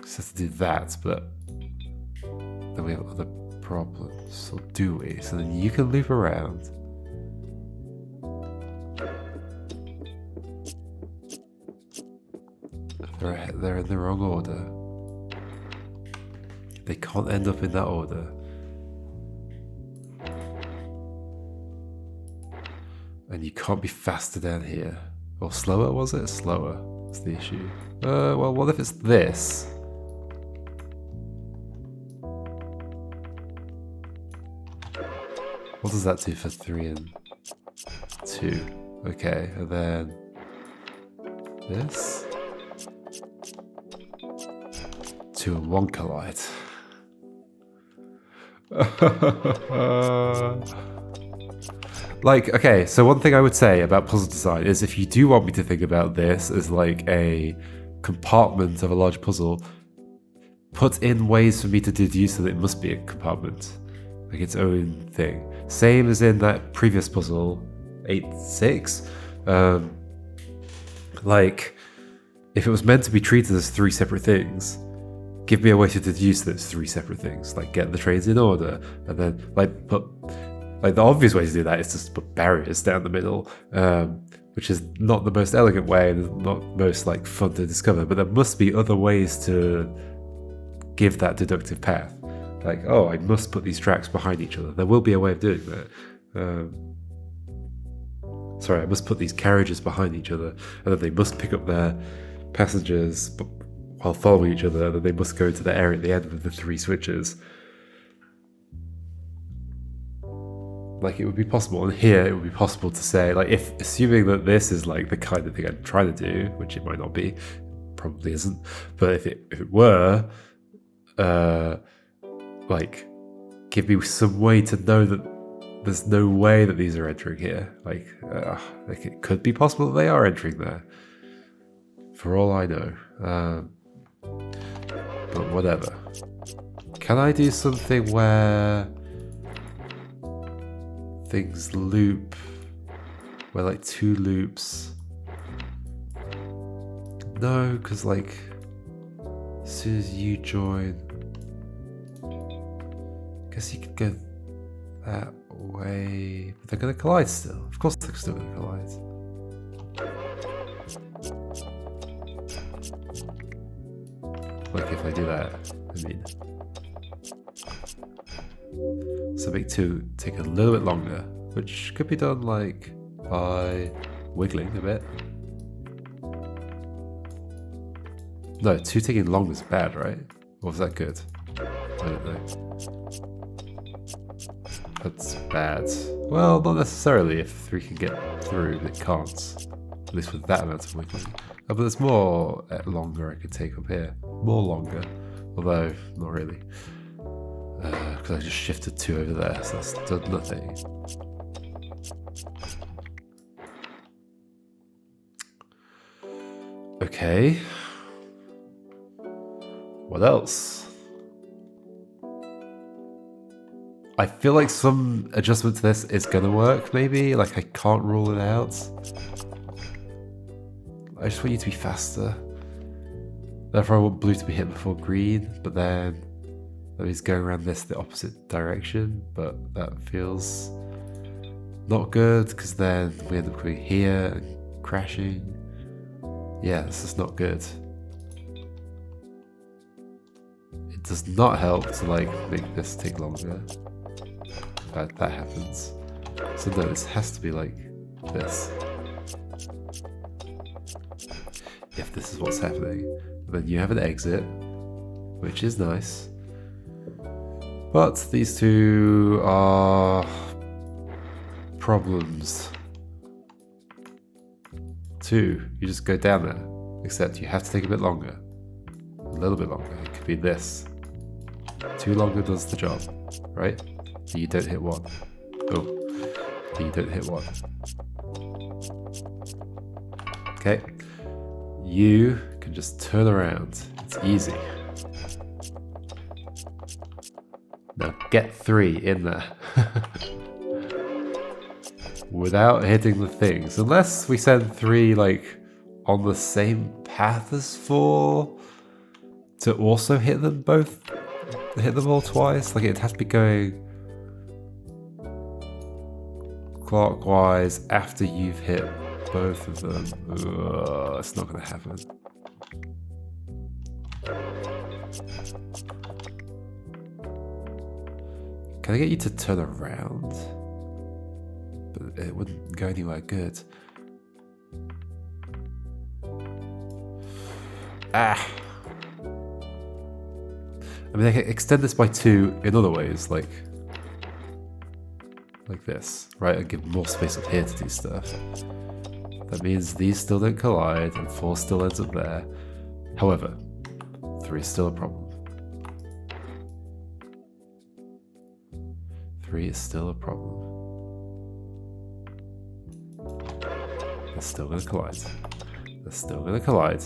Just have to do that, but then we have other problems, or do we? So then you can loop around. They're in the wrong order. They can't end up in that order. And you can't be faster down here. Or slower, was it? Slower. That's the issue. Well, what if it's this? What does that do for 3 and 2? Okay, and then this? 2 and 1 collide. Like, okay, so one thing I would say about puzzle design is if you do want me to think about this as like a compartment of a large puzzle, put in ways for me to deduce that it must be a compartment, like its own thing. Same as in that previous puzzle, 8-6. Like, if it was meant to be treated as 3 separate things, give me a way to deduce that it's 3 separate things. Like, get the trains in order, and then like put. Like, the obvious way to do that is just put barriers down the middle, which is not the most elegant way and not most like fun to discover, but there must be other ways to give that deductive path. Like, oh, I must put these tracks behind each other. There will be a way of doing that. Sorry, I must put these carriages behind each other, and then they must pick up their passengers while following each other, and then they must go to the area at the end of the 3 switches. Like, it would be possible, and here it would be possible to say, like, if assuming that this is like the kind of thing I'm trying to do, which it might not be, probably isn't, but if it were, like, give me some way to know that there's no way that these are entering here. Like it could be possible that they are entering there, for all I know. But whatever. Can I do something where things loop, where like 2 loops? No, because like as soon as you join, I guess you could go that way, but they're going to collide still. Of course they're still going to collide. Like if I do that, I mean. So make 2 take a little bit longer, which could be done like by wiggling a bit. No, 2 taking longer is bad, right? Or was that good? I don't know. That's bad. Well, not necessarily. If 3 can get through, it can't. At least with that amount of wiggling. But there's more longer I could take up here. More longer. Although, not really. Because I just shifted 2 over there, so that's done nothing. Okay. What else? I feel like some adjustment to this is gonna work, maybe. Like, I can't rule it out. I just want you to be faster. Therefore, I want blue to be hit before green, but then that means going around this the opposite direction, but that feels not good, because then we end up coming here and crashing. Yeah, this is not good. It does not help to like make this take longer. That happens. So no, this has to be like this. If this is what's happening, then you have an exit, which is nice. But these two are problems. 2, you just go down there, except you have to take a bit longer. A little bit longer. It could be this. 2 longer does the job, right? But you don't hit 1. Oh, but you don't hit 1. Okay. You can just turn around. It's easy. Now get 3 in there. Without hitting the things. Unless we send 3 like on the same path as 4 to also hit them both. Hit them all twice. Like it'd have to be going clockwise after you've hit both of them. Ugh, it's not gonna happen. Can I get you to turn around? But it wouldn't go anywhere good. Ah! I mean, I can extend this by 2 in other ways, like this, right? And give more space up here to do stuff. That means these still don't collide, and 4 still ends up there. However, 3 is still a problem. 3 is still a problem. They're still going to collide. They're still going to collide.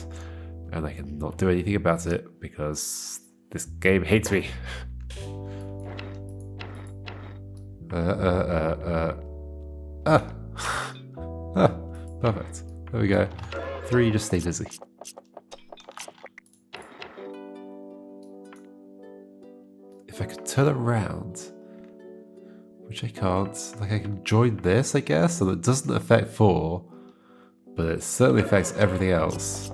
And I cannot do anything about it because this game hates me. Perfect. There we go. 3, just stay busy. If I could turn around, which I can't, like I can join this, I guess, so it doesn't affect 4, but it certainly affects everything else.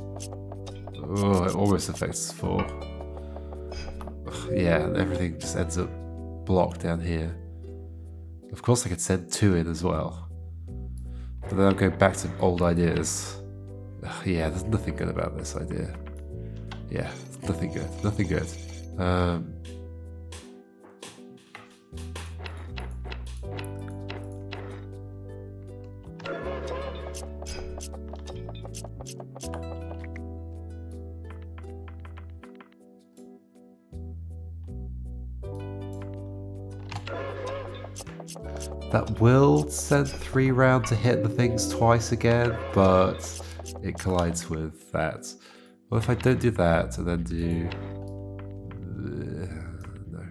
Oh, it almost affects 4. Ugh, yeah, everything just ends up blocked down here. Of course I could send 2 in as well. But then I'm going back to old ideas. Ugh, yeah, there's nothing good about this idea. Yeah, nothing good. Nothing good. That will send 3 round to hit the things twice again, but it collides with that. Well, if I don't do that and then do... no.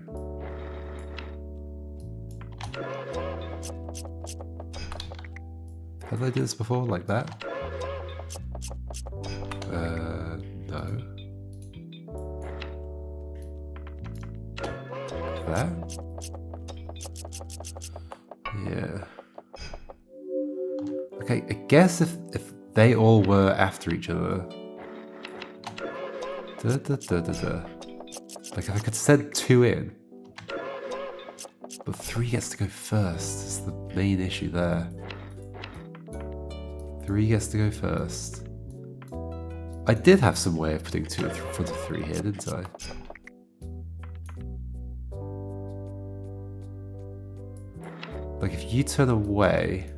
How did I do this before? Like that? No. That? Yeah. Okay, I guess if they all were after each other. Like if I could send 2 in. But 3 gets to go first. Is the main issue there. 3 gets to go first. I did have some way of putting 2 in front of 3 here, didn't I? Like if you turn away,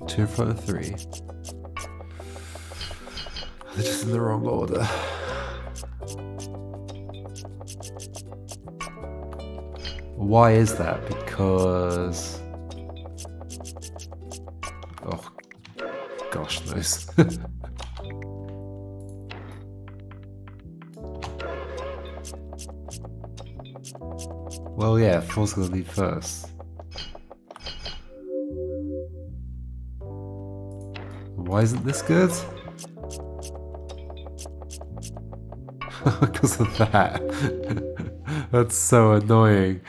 two in front of 3. They're just in the wrong order. Why is that? Because... oh, gosh knows. Well, yeah, 4's gonna lead first. Why isn't this good? Because of that. That's so annoying.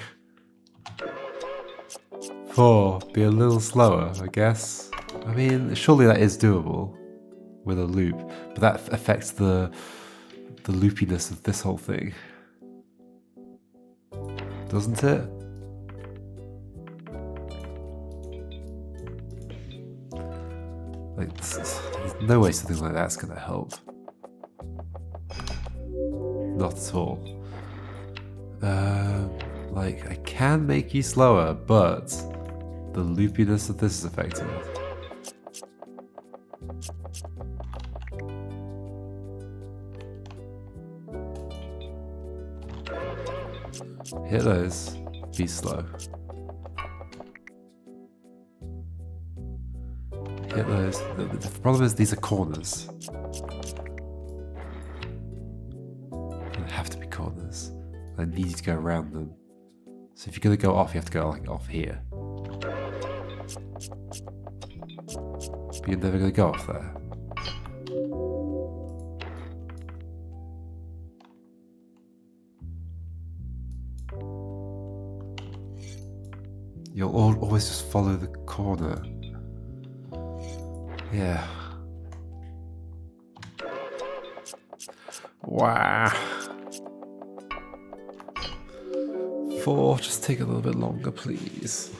4, be a little slower, I guess. I mean, surely that is doable with a loop, but that affects the loopiness of this whole thing. Doesn't it? Like, there's no way something like that's gonna help. Not at all. Like, I can make you slower, but the loopiness of this is affected. Hit those. Be slow. Hit those. The problem is these are corners. They have to be corners. I need you to go around them. So if you're going to go off, you have to go like off here. But you're never going to go off there. You'll always just follow the corner. Yeah. Wow. 4, just take a little bit longer, please.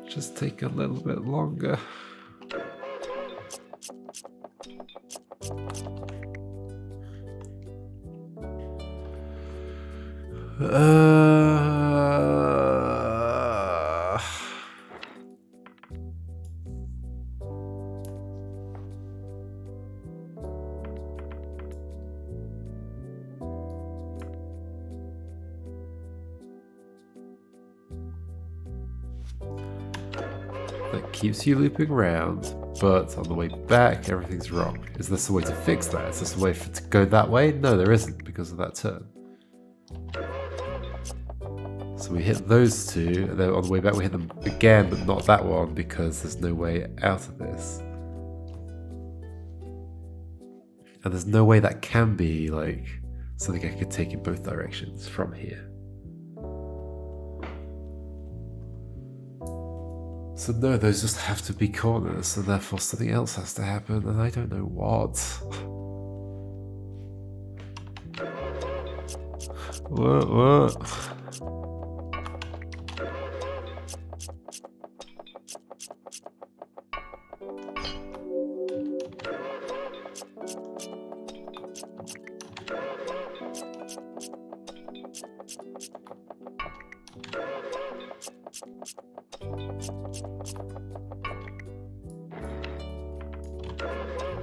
Just take a little bit longer. That keeps you looping around, but on the way back, everything's wrong. Is this a way to fix that? Is this a way to go that way? No, there isn't, because of that turn. So we hit those two, and then on the way back we hit them again, but not that one, because there's no way out of this. And there's no way that can be, like, something I could take in both directions from here. So no, those just have to be corners, and therefore something else has to happen, and I don't know what. What?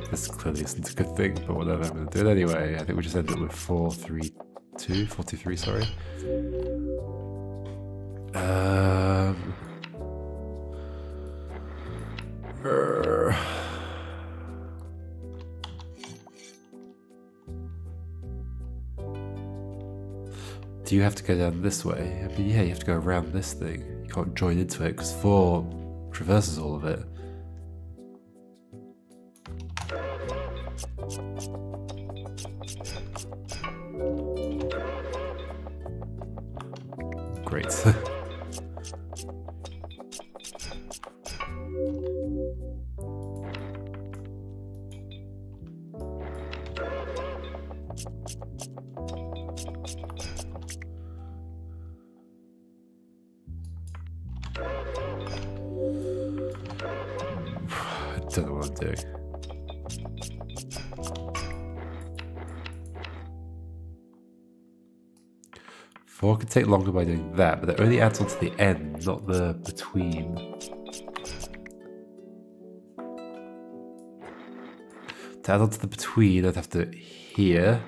This clearly isn't a good thing, but whatever, I'm going to do it anyway. I think we just ended up with 4-3-2, sorry. Do you have to go down this way? I mean, yeah, you have to go around this thing. You can't join into it, because 4 traverses all of it. Great. I don't know what I'm doing. Four could take longer by doing that, but it only adds on to the end, not the between. To add on to the between, I'd have to here.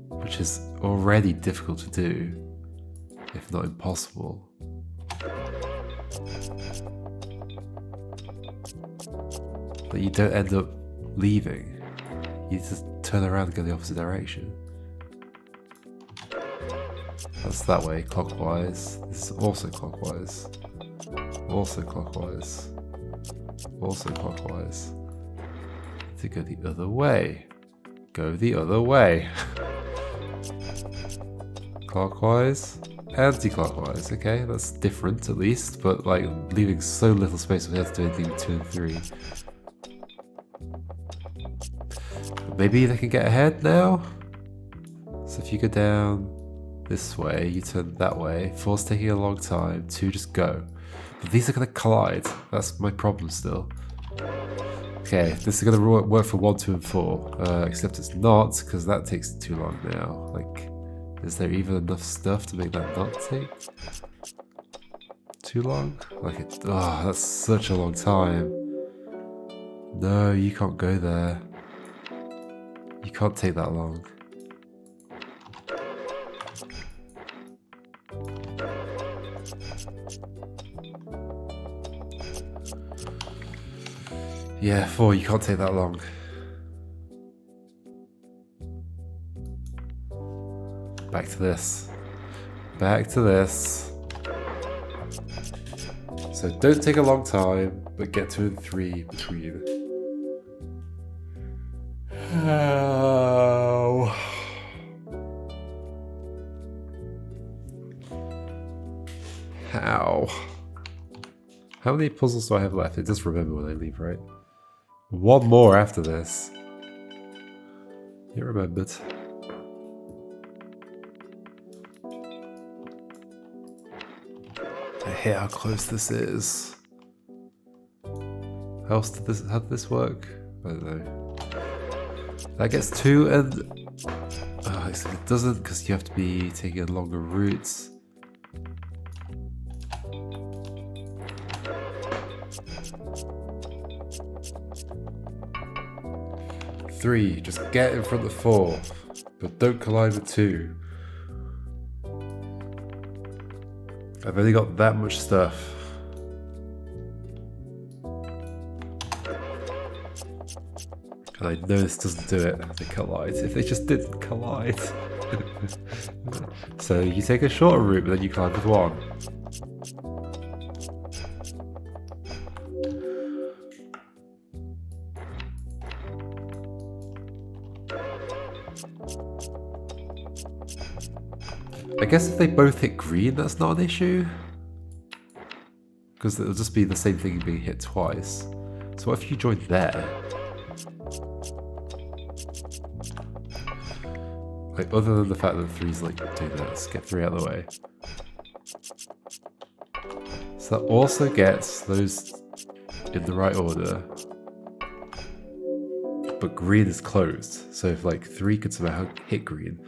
Which is already difficult to do, if not impossible. But you don't end up leaving. You just turn around and go the opposite direction. That's that way, clockwise. This is also clockwise. Also clockwise. Also clockwise. To go the other way. Go the other way. Clockwise. Anti-clockwise. Okay, that's different at least, but like leaving so little space for heads to do anything 2 and 3. Maybe they can get ahead now? So if you go down this way, you turn that way. 4's taking a long time. 2, just go. But these are going to collide. That's my problem still. Okay, this is going to work for 1, 2, and 4. Except it's not, because that takes too long now. Like, is there even enough stuff to make that not take too long? Like, oh, that's such a long time. No, you can't go there. You can't take that long. Yeah, 4, you can't take that long. Back to this. Back to this. So don't take a long time, but get 2 and 3 between. How? How? How many puzzles do I have left? It does remember when I leave, right? 1 more after this. You remembered. I hate how close this is. How did this work? I don't know. That gets 2 and... except it doesn't because you have to be taking longer routes. Three, just get in front of 4, but don't collide with 2. I've only got that much stuff. And I know this doesn't do it. They collide. If they just didn't collide. So you take a shorter route, but then you collide with 1. I guess if they both hit green, that's not an issue. Because it'll just be the same thing being hit twice. So what if you join there? Like, other than the fact that 3's like, do this, get 3 out of the way. So that also gets those in the right order. But green is closed. So if like 3 could somehow hit green.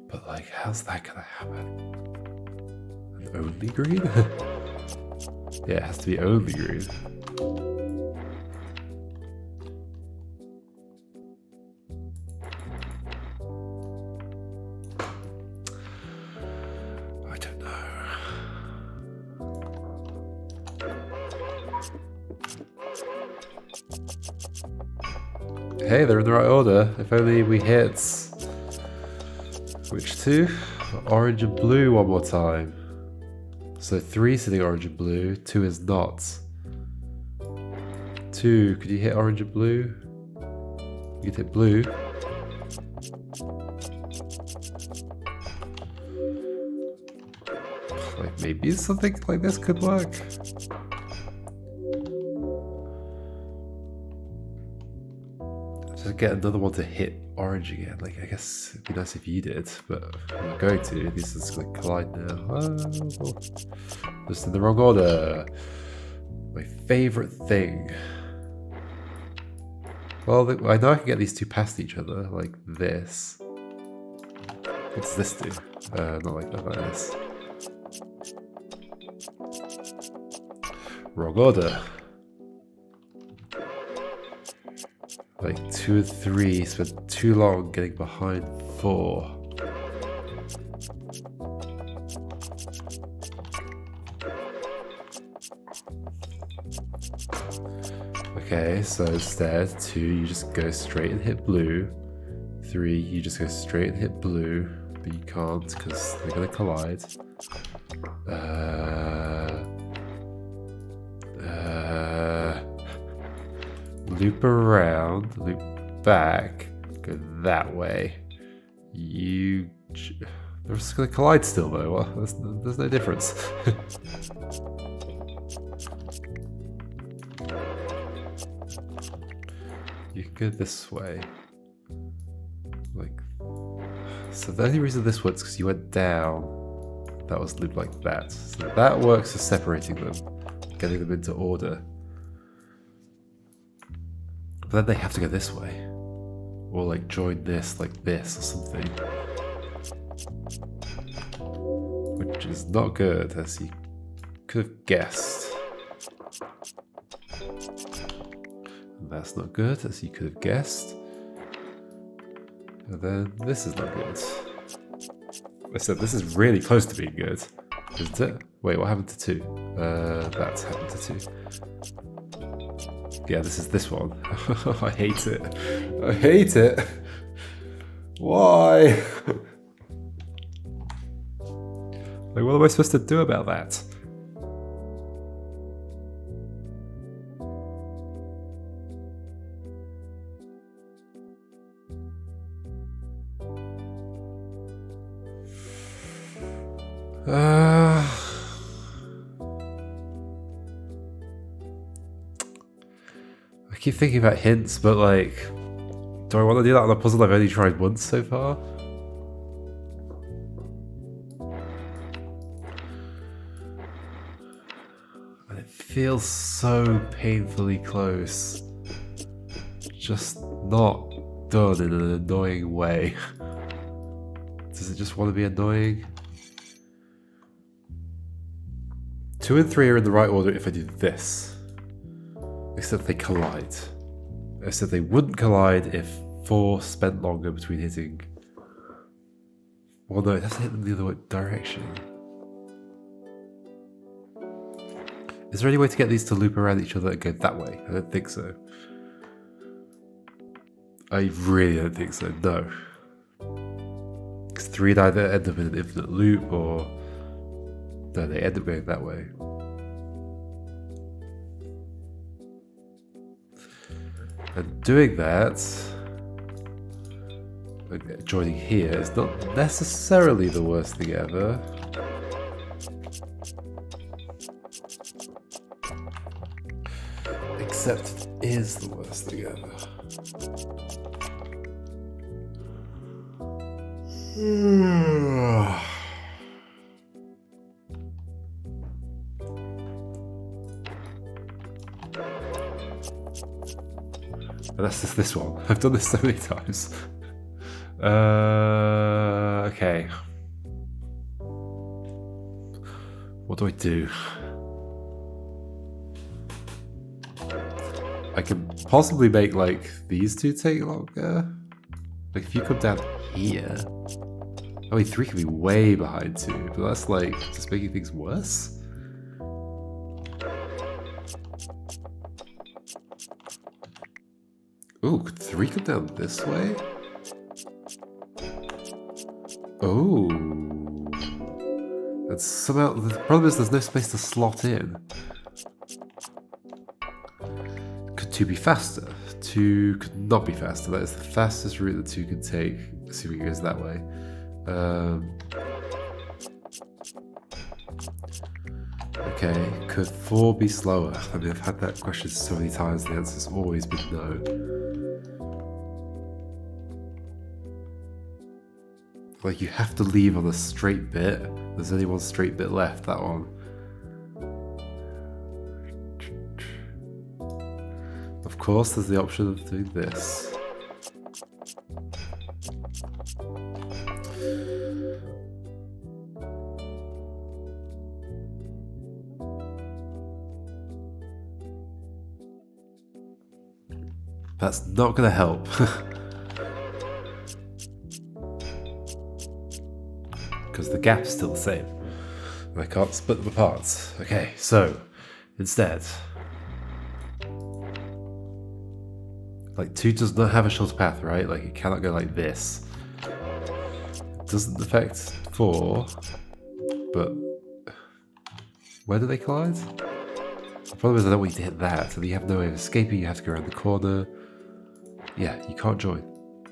But like, how's that gonna happen? And only green? Yeah, it has to be only green. I don't know. Hey, they're in the right order. If only we hit... Which 2? Orange and blue one more time. So 3 sitting orange and blue, 2 is not. 2, could you hit orange and blue? You could hit blue. Like maybe something like this could work. So get another one to hit orange again. Like, I guess it'd be nice if you did, but I'm not going to. This is going to collide now. Oh, just in the wrong order. My favorite thing. Well, I know I can get these 2 past each other, like this. What's this do? Not like that, like this. Wrong order. Like 2 and 3 spent too long getting behind 4. Okay, so instead 2 you just go straight and hit blue. 3 you just go straight and hit blue. but you can't because they're gonna collide. Loop around, loop back, go that way. They're just gonna collide still though. Well, there's no difference. You can go this way. Like, so the only reason this works is because you went down. That was looped like that. So that works for separating them, getting them into order. But then they have to go this way. Or like join this like this or something. Which is not good, as you could have guessed. And that's not good, as you could have guessed. And then this is not good. I said this is really close to being good, isn't it? Wait, what happened to 2? That's happened to 2. Yeah, this is this one. I hate it. I hate it. Why? Like, what am I supposed to do about that? I keep thinking about hints, but like, do I want to do that on a puzzle I've only tried once so far? And it feels so painfully close. Just not done in an annoying way. Does it just want to be annoying? 2 and 3 are in the right order if I do this. Except they collide. Except they wouldn't collide if 4 spent longer between hitting. Well, no, it has to hit them the other direction. Is there any way to get these to loop around each other and go that way? I don't think so. I really don't think so, no. Because 3 would either end up in an infinite loop or... No, they end up going that way. And doing that, joining here, is not necessarily the worst thing ever. Except it is the worst thing ever. And that's just this one. I've done this so many times. Okay. What do I do? I can possibly make like these 2 take longer. Like if you come down here. I mean 3 can be way behind 2, but that's like just making things worse. Ooh, could 3 come down this way? Oh. And somehow, the problem is there's no space to slot in. Could 2 be faster? 2 could not be faster. That is the fastest route that 2 can take, assuming it goes that way. Okay, could 4 be slower? I mean, I've had that question so many times, the answer's always been no. Like, you have to leave on a straight bit. There's only one straight bit left, that one. Of course, there's the option of doing this. That's not going to help. Because the gap's still the same. And I can't split them apart. Okay, so instead, like 2 does not have a shorter path, right? Like it cannot go like this. It doesn't affect 4, but where do they collide? The problem is I don't want you to hit that, so you have no way of escaping, you have to go around the corner. Yeah, you can't join.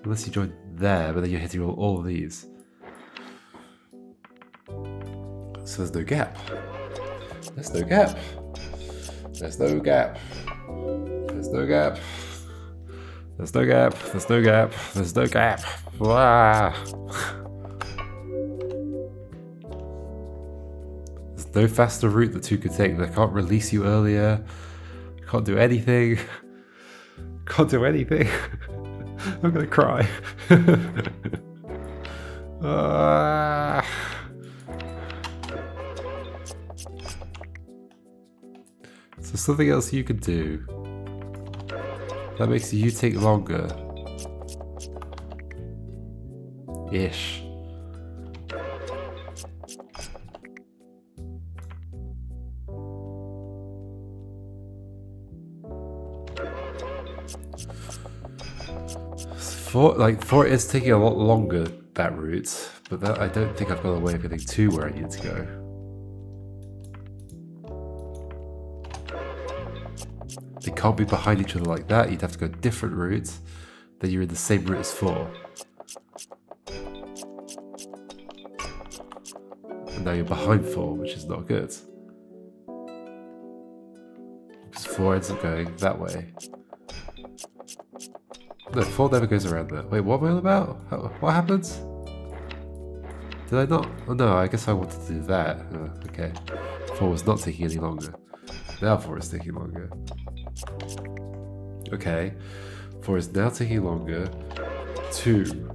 Unless you join there, but then you're hitting all of these. So there's no gap. There's no gap. There's no gap. There's no gap. There's no gap. There's no gap. There's no gap. Wow. There's no faster route the two could take. They can't release you earlier. Can't do anything. Can't do anything. I'm gonna cry. So something else you could do that makes you take longer. Ish. Four is taking a lot longer, that route, but that, I don't think I've got a way of getting to where I need to go. They can't be behind each other like that. You'd have to go a different route. Then you're in the same route as 4. And now you're behind 4, which is not good. Because 4 ends up going that way. No, 4 never goes around there. Wait, what am I on about? What happens? Did I not? Oh no, I guess I wanted to do that. Okay. 4 was not taking any longer. Now 4 is taking longer. Okay. 4 is now taking longer. 2.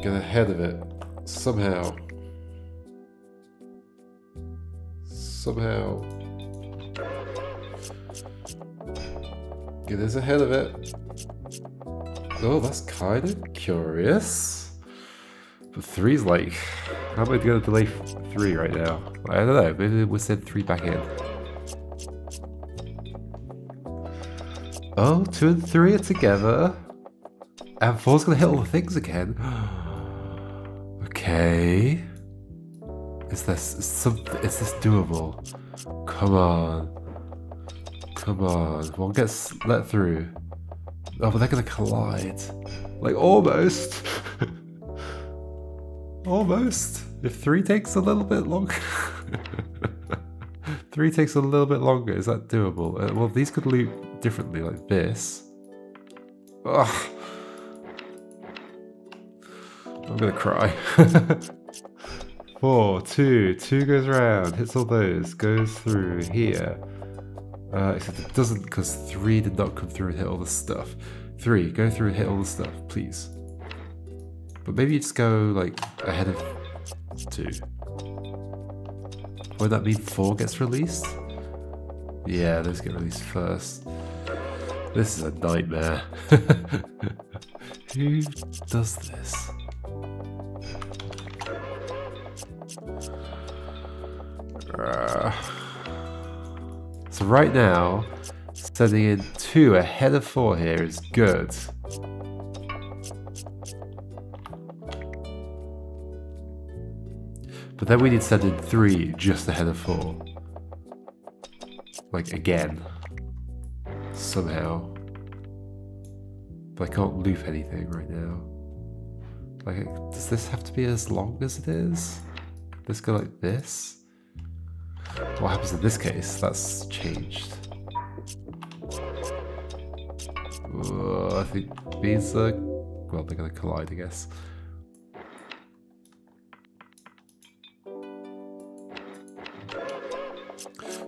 Get ahead of it. Somehow. Somehow. Get us ahead of it. Oh, that's kind of curious. But 3's like, how am I going to delay 3 right now? I don't know, maybe we'll send 3 back in. Oh, 2 and 3 are together. And 4's going to hit all the things again. Okay. Is this doable? Come on. Come on. One gets let through. Oh, but they're gonna collide. Like, almost. Almost. If 3 takes a little bit longer. 3 takes a little bit longer. Is that doable? Well, these could loop differently, like this. Ugh. I'm gonna cry. 4, 2 goes around, hits all those, goes through here. Except it doesn't, because 3 did not come through and hit all the stuff. 3, go through and hit all the stuff, please. But maybe you just go, like, ahead of 2. Would that mean 4 gets released? Yeah, those get released first. This is a nightmare. Who does this? So right now, sending in 2 ahead of 4 here is good. But then we need to send in 3 just ahead of 4. Like, again. Somehow. But I can't loop anything right now. Like, does this have to be as long as it is? Could this go like this? What happens in this case? That's changed. I think these are... well, they're going to collide, I guess.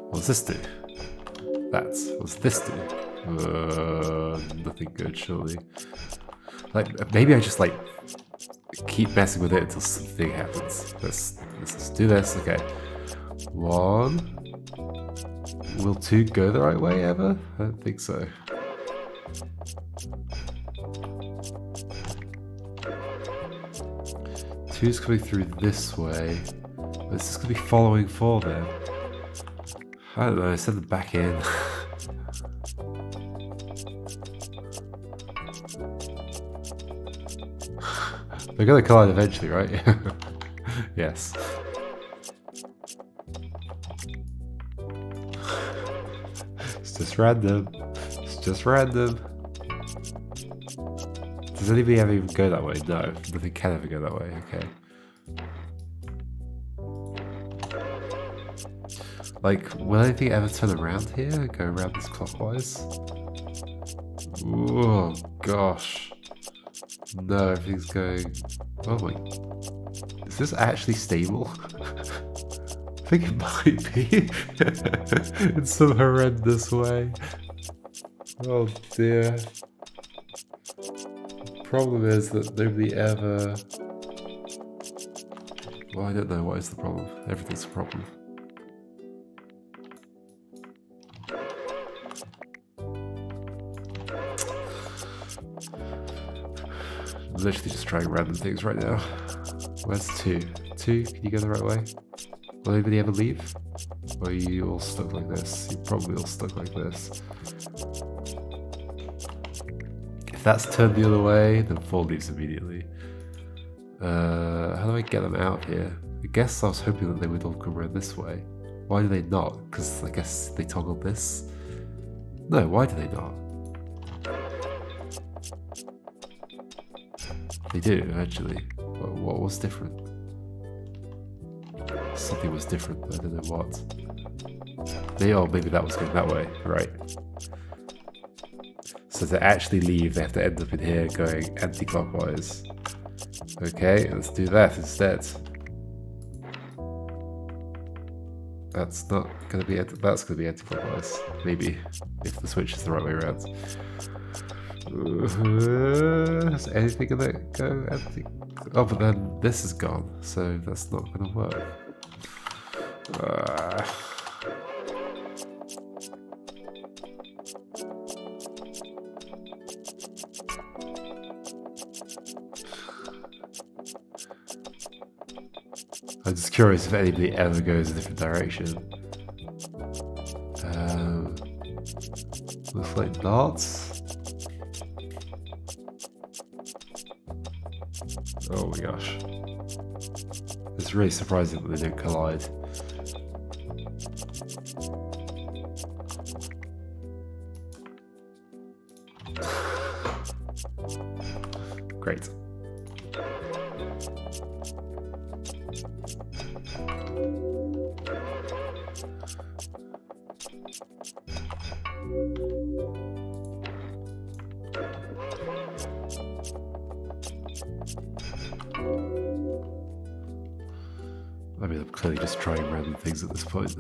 What's this do? What's this do? Nothing good, surely. Like, maybe I just, like, keep messing with it until something happens. Let's just do this, okay. 1. Will 2 go the right way ever? I don't think so. Two's coming through this way. This is going to be following 4 then. I don't know, send them back in. They're gonna collide eventually, right? Yes. It's just random. It's just random. Does anybody ever even go that way? No, nothing can ever go that way. Okay. Like, will anything ever turn around here and go around this clockwise? Oh gosh. No, everything's going... Oh my... Is this actually stable? I think it might be. In some horrendous way. Oh dear. The problem is that nobody ever... Well, I don't know what is the problem. Everything's a problem. I'm literally just trying random things right now. Where's 2? 2, can you go the right way? Will anybody ever leave? Or are you all stuck like this? You're probably all stuck like this. If that's turned the other way, then 4 leaves immediately. How do I get them out of here? I guess I was hoping that they would all come around this way. Why do they not? Because I guess they toggled this? No, why do they not? They do, actually. What was different? Something was different, I don't know what. Maybe that was going that way, right. So to actually leave, they have to end up in here going anti-clockwise. Okay, let's do that instead. That's not going to be, that's going to be anti-clockwise. Maybe, if the switch is the right way around. Is anything gonna go anti? Oh, but then this is gone, so that's not gonna work. I'm just curious if anybody ever goes a different direction. Looks like not. Oh my gosh. It's really surprising that they don't collide. Great. I mean, I'm clearly just trying random things at this point.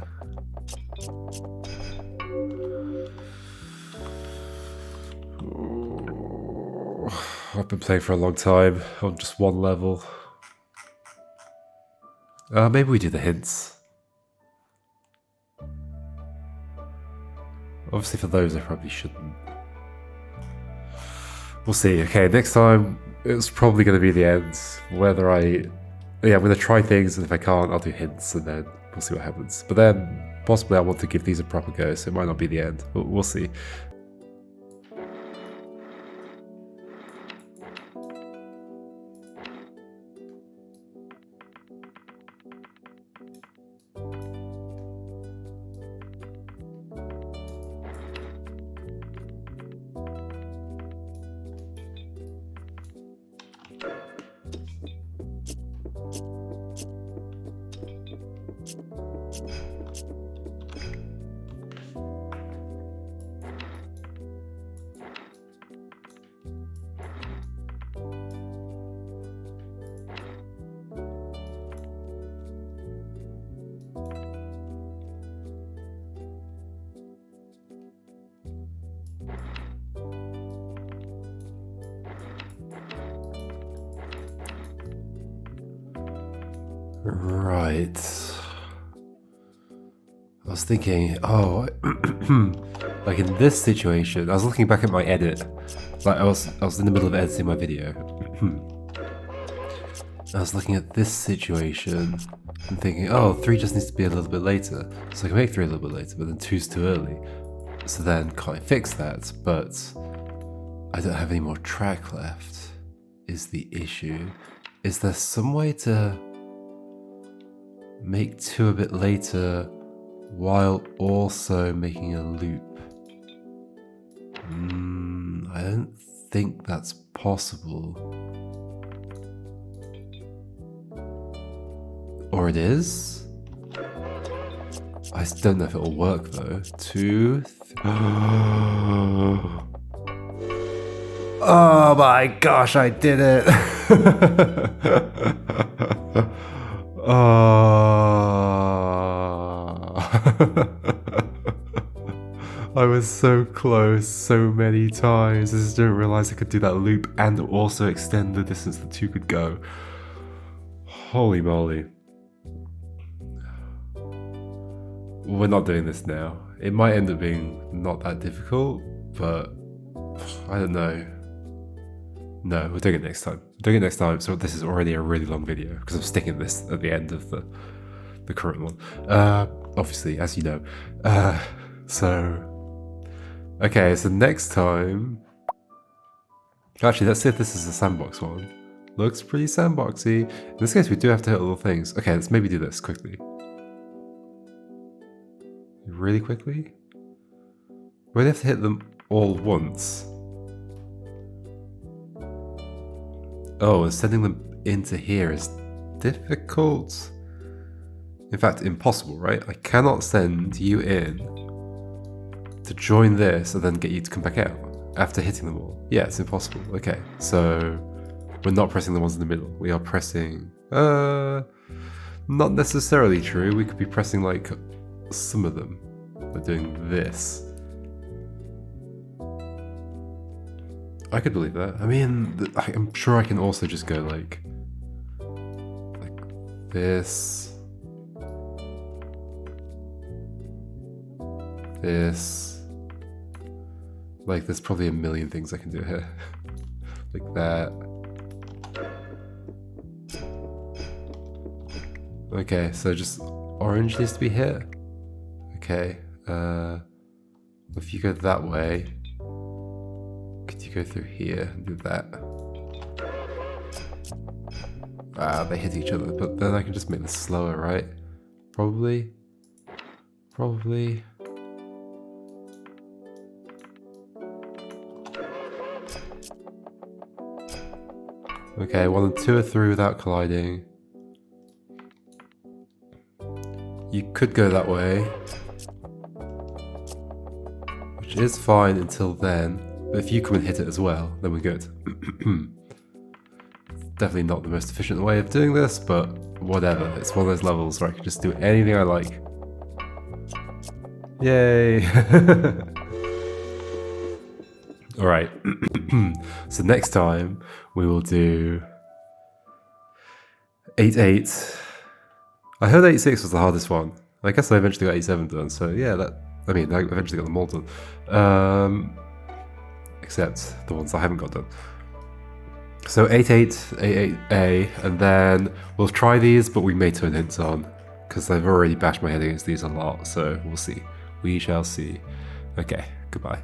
I've been playing for a long time on just one level. Maybe we do the hints. Obviously for those I probably shouldn't. We'll see. Okay, next time it's probably going to be the end. Whether I'm going to try things, and if I can't, I'll do hints, and then we'll see what happens. But then, possibly I want to give these a proper go, so it might not be the end. We'll see. Right. I was thinking, like in this situation, I was looking back at my edit. Like I was in the middle of editing my video. I was looking at this situation and thinking, 3 just needs to be a little bit later. So I can make 3 a little bit later, but then 2's too early. So then can't I fix that? But I don't have any more track left, is the issue. Is there some way to make 2 a bit later while also making a loop? I don't think that's possible. Or it is? I just don't know if it'll work though. 2, oh my gosh, I did it! I was so close so many times. I just didn't realize I could do that loop and also extend the distance the 2 could go. Holy moly. We're not doing this now. It might end up being not that difficult, but I don't know. No, we're doing it next time. We're doing it next time, so this is already a really long video because I'm sticking this at the end of the current one. Obviously, as you know. Okay, so next time... Actually, let's see if this is a sandbox one. Looks pretty sandboxy. In this case, we do have to hit all the things. Okay, let's maybe do this quickly. Really quickly? We'd have to hit them all once. Oh, and sending them into here is difficult. In fact, impossible, right? I cannot send you in to join this and then get you to come back out after hitting them all. Yeah, it's impossible. Okay, so we're not pressing the ones in the middle. We are pressing... not necessarily true. We could be pressing like some of them. We're doing this. I could believe that. I mean, I'm sure I can also just go like this. This. Like, there's probably a million things I can do here. Like that. Okay, so just orange needs to be hit. Okay, if you go that way, could you go through here and do that? Ah, they hit each other, but then I can just make this slower, right? Probably. Probably. Okay, 1 and 2 are through without colliding. You could go that way, which is fine until then. But if you come and hit it as well, then we're good. Definitely not the most efficient way of doing this, but whatever. It's one of those levels where I can just do anything I like. Yay! Alright, so next time we will do 8-8. I heard 8-6 was the hardest one. I guess I eventually got 8-7 done, so yeah, I eventually got them all done. Except the ones I haven't got done. So 8-8, 8-8A, and then we'll try these, but we may turn hints on, because I've already bashed my head against these a lot, so we'll see. We shall see. Okay, goodbye.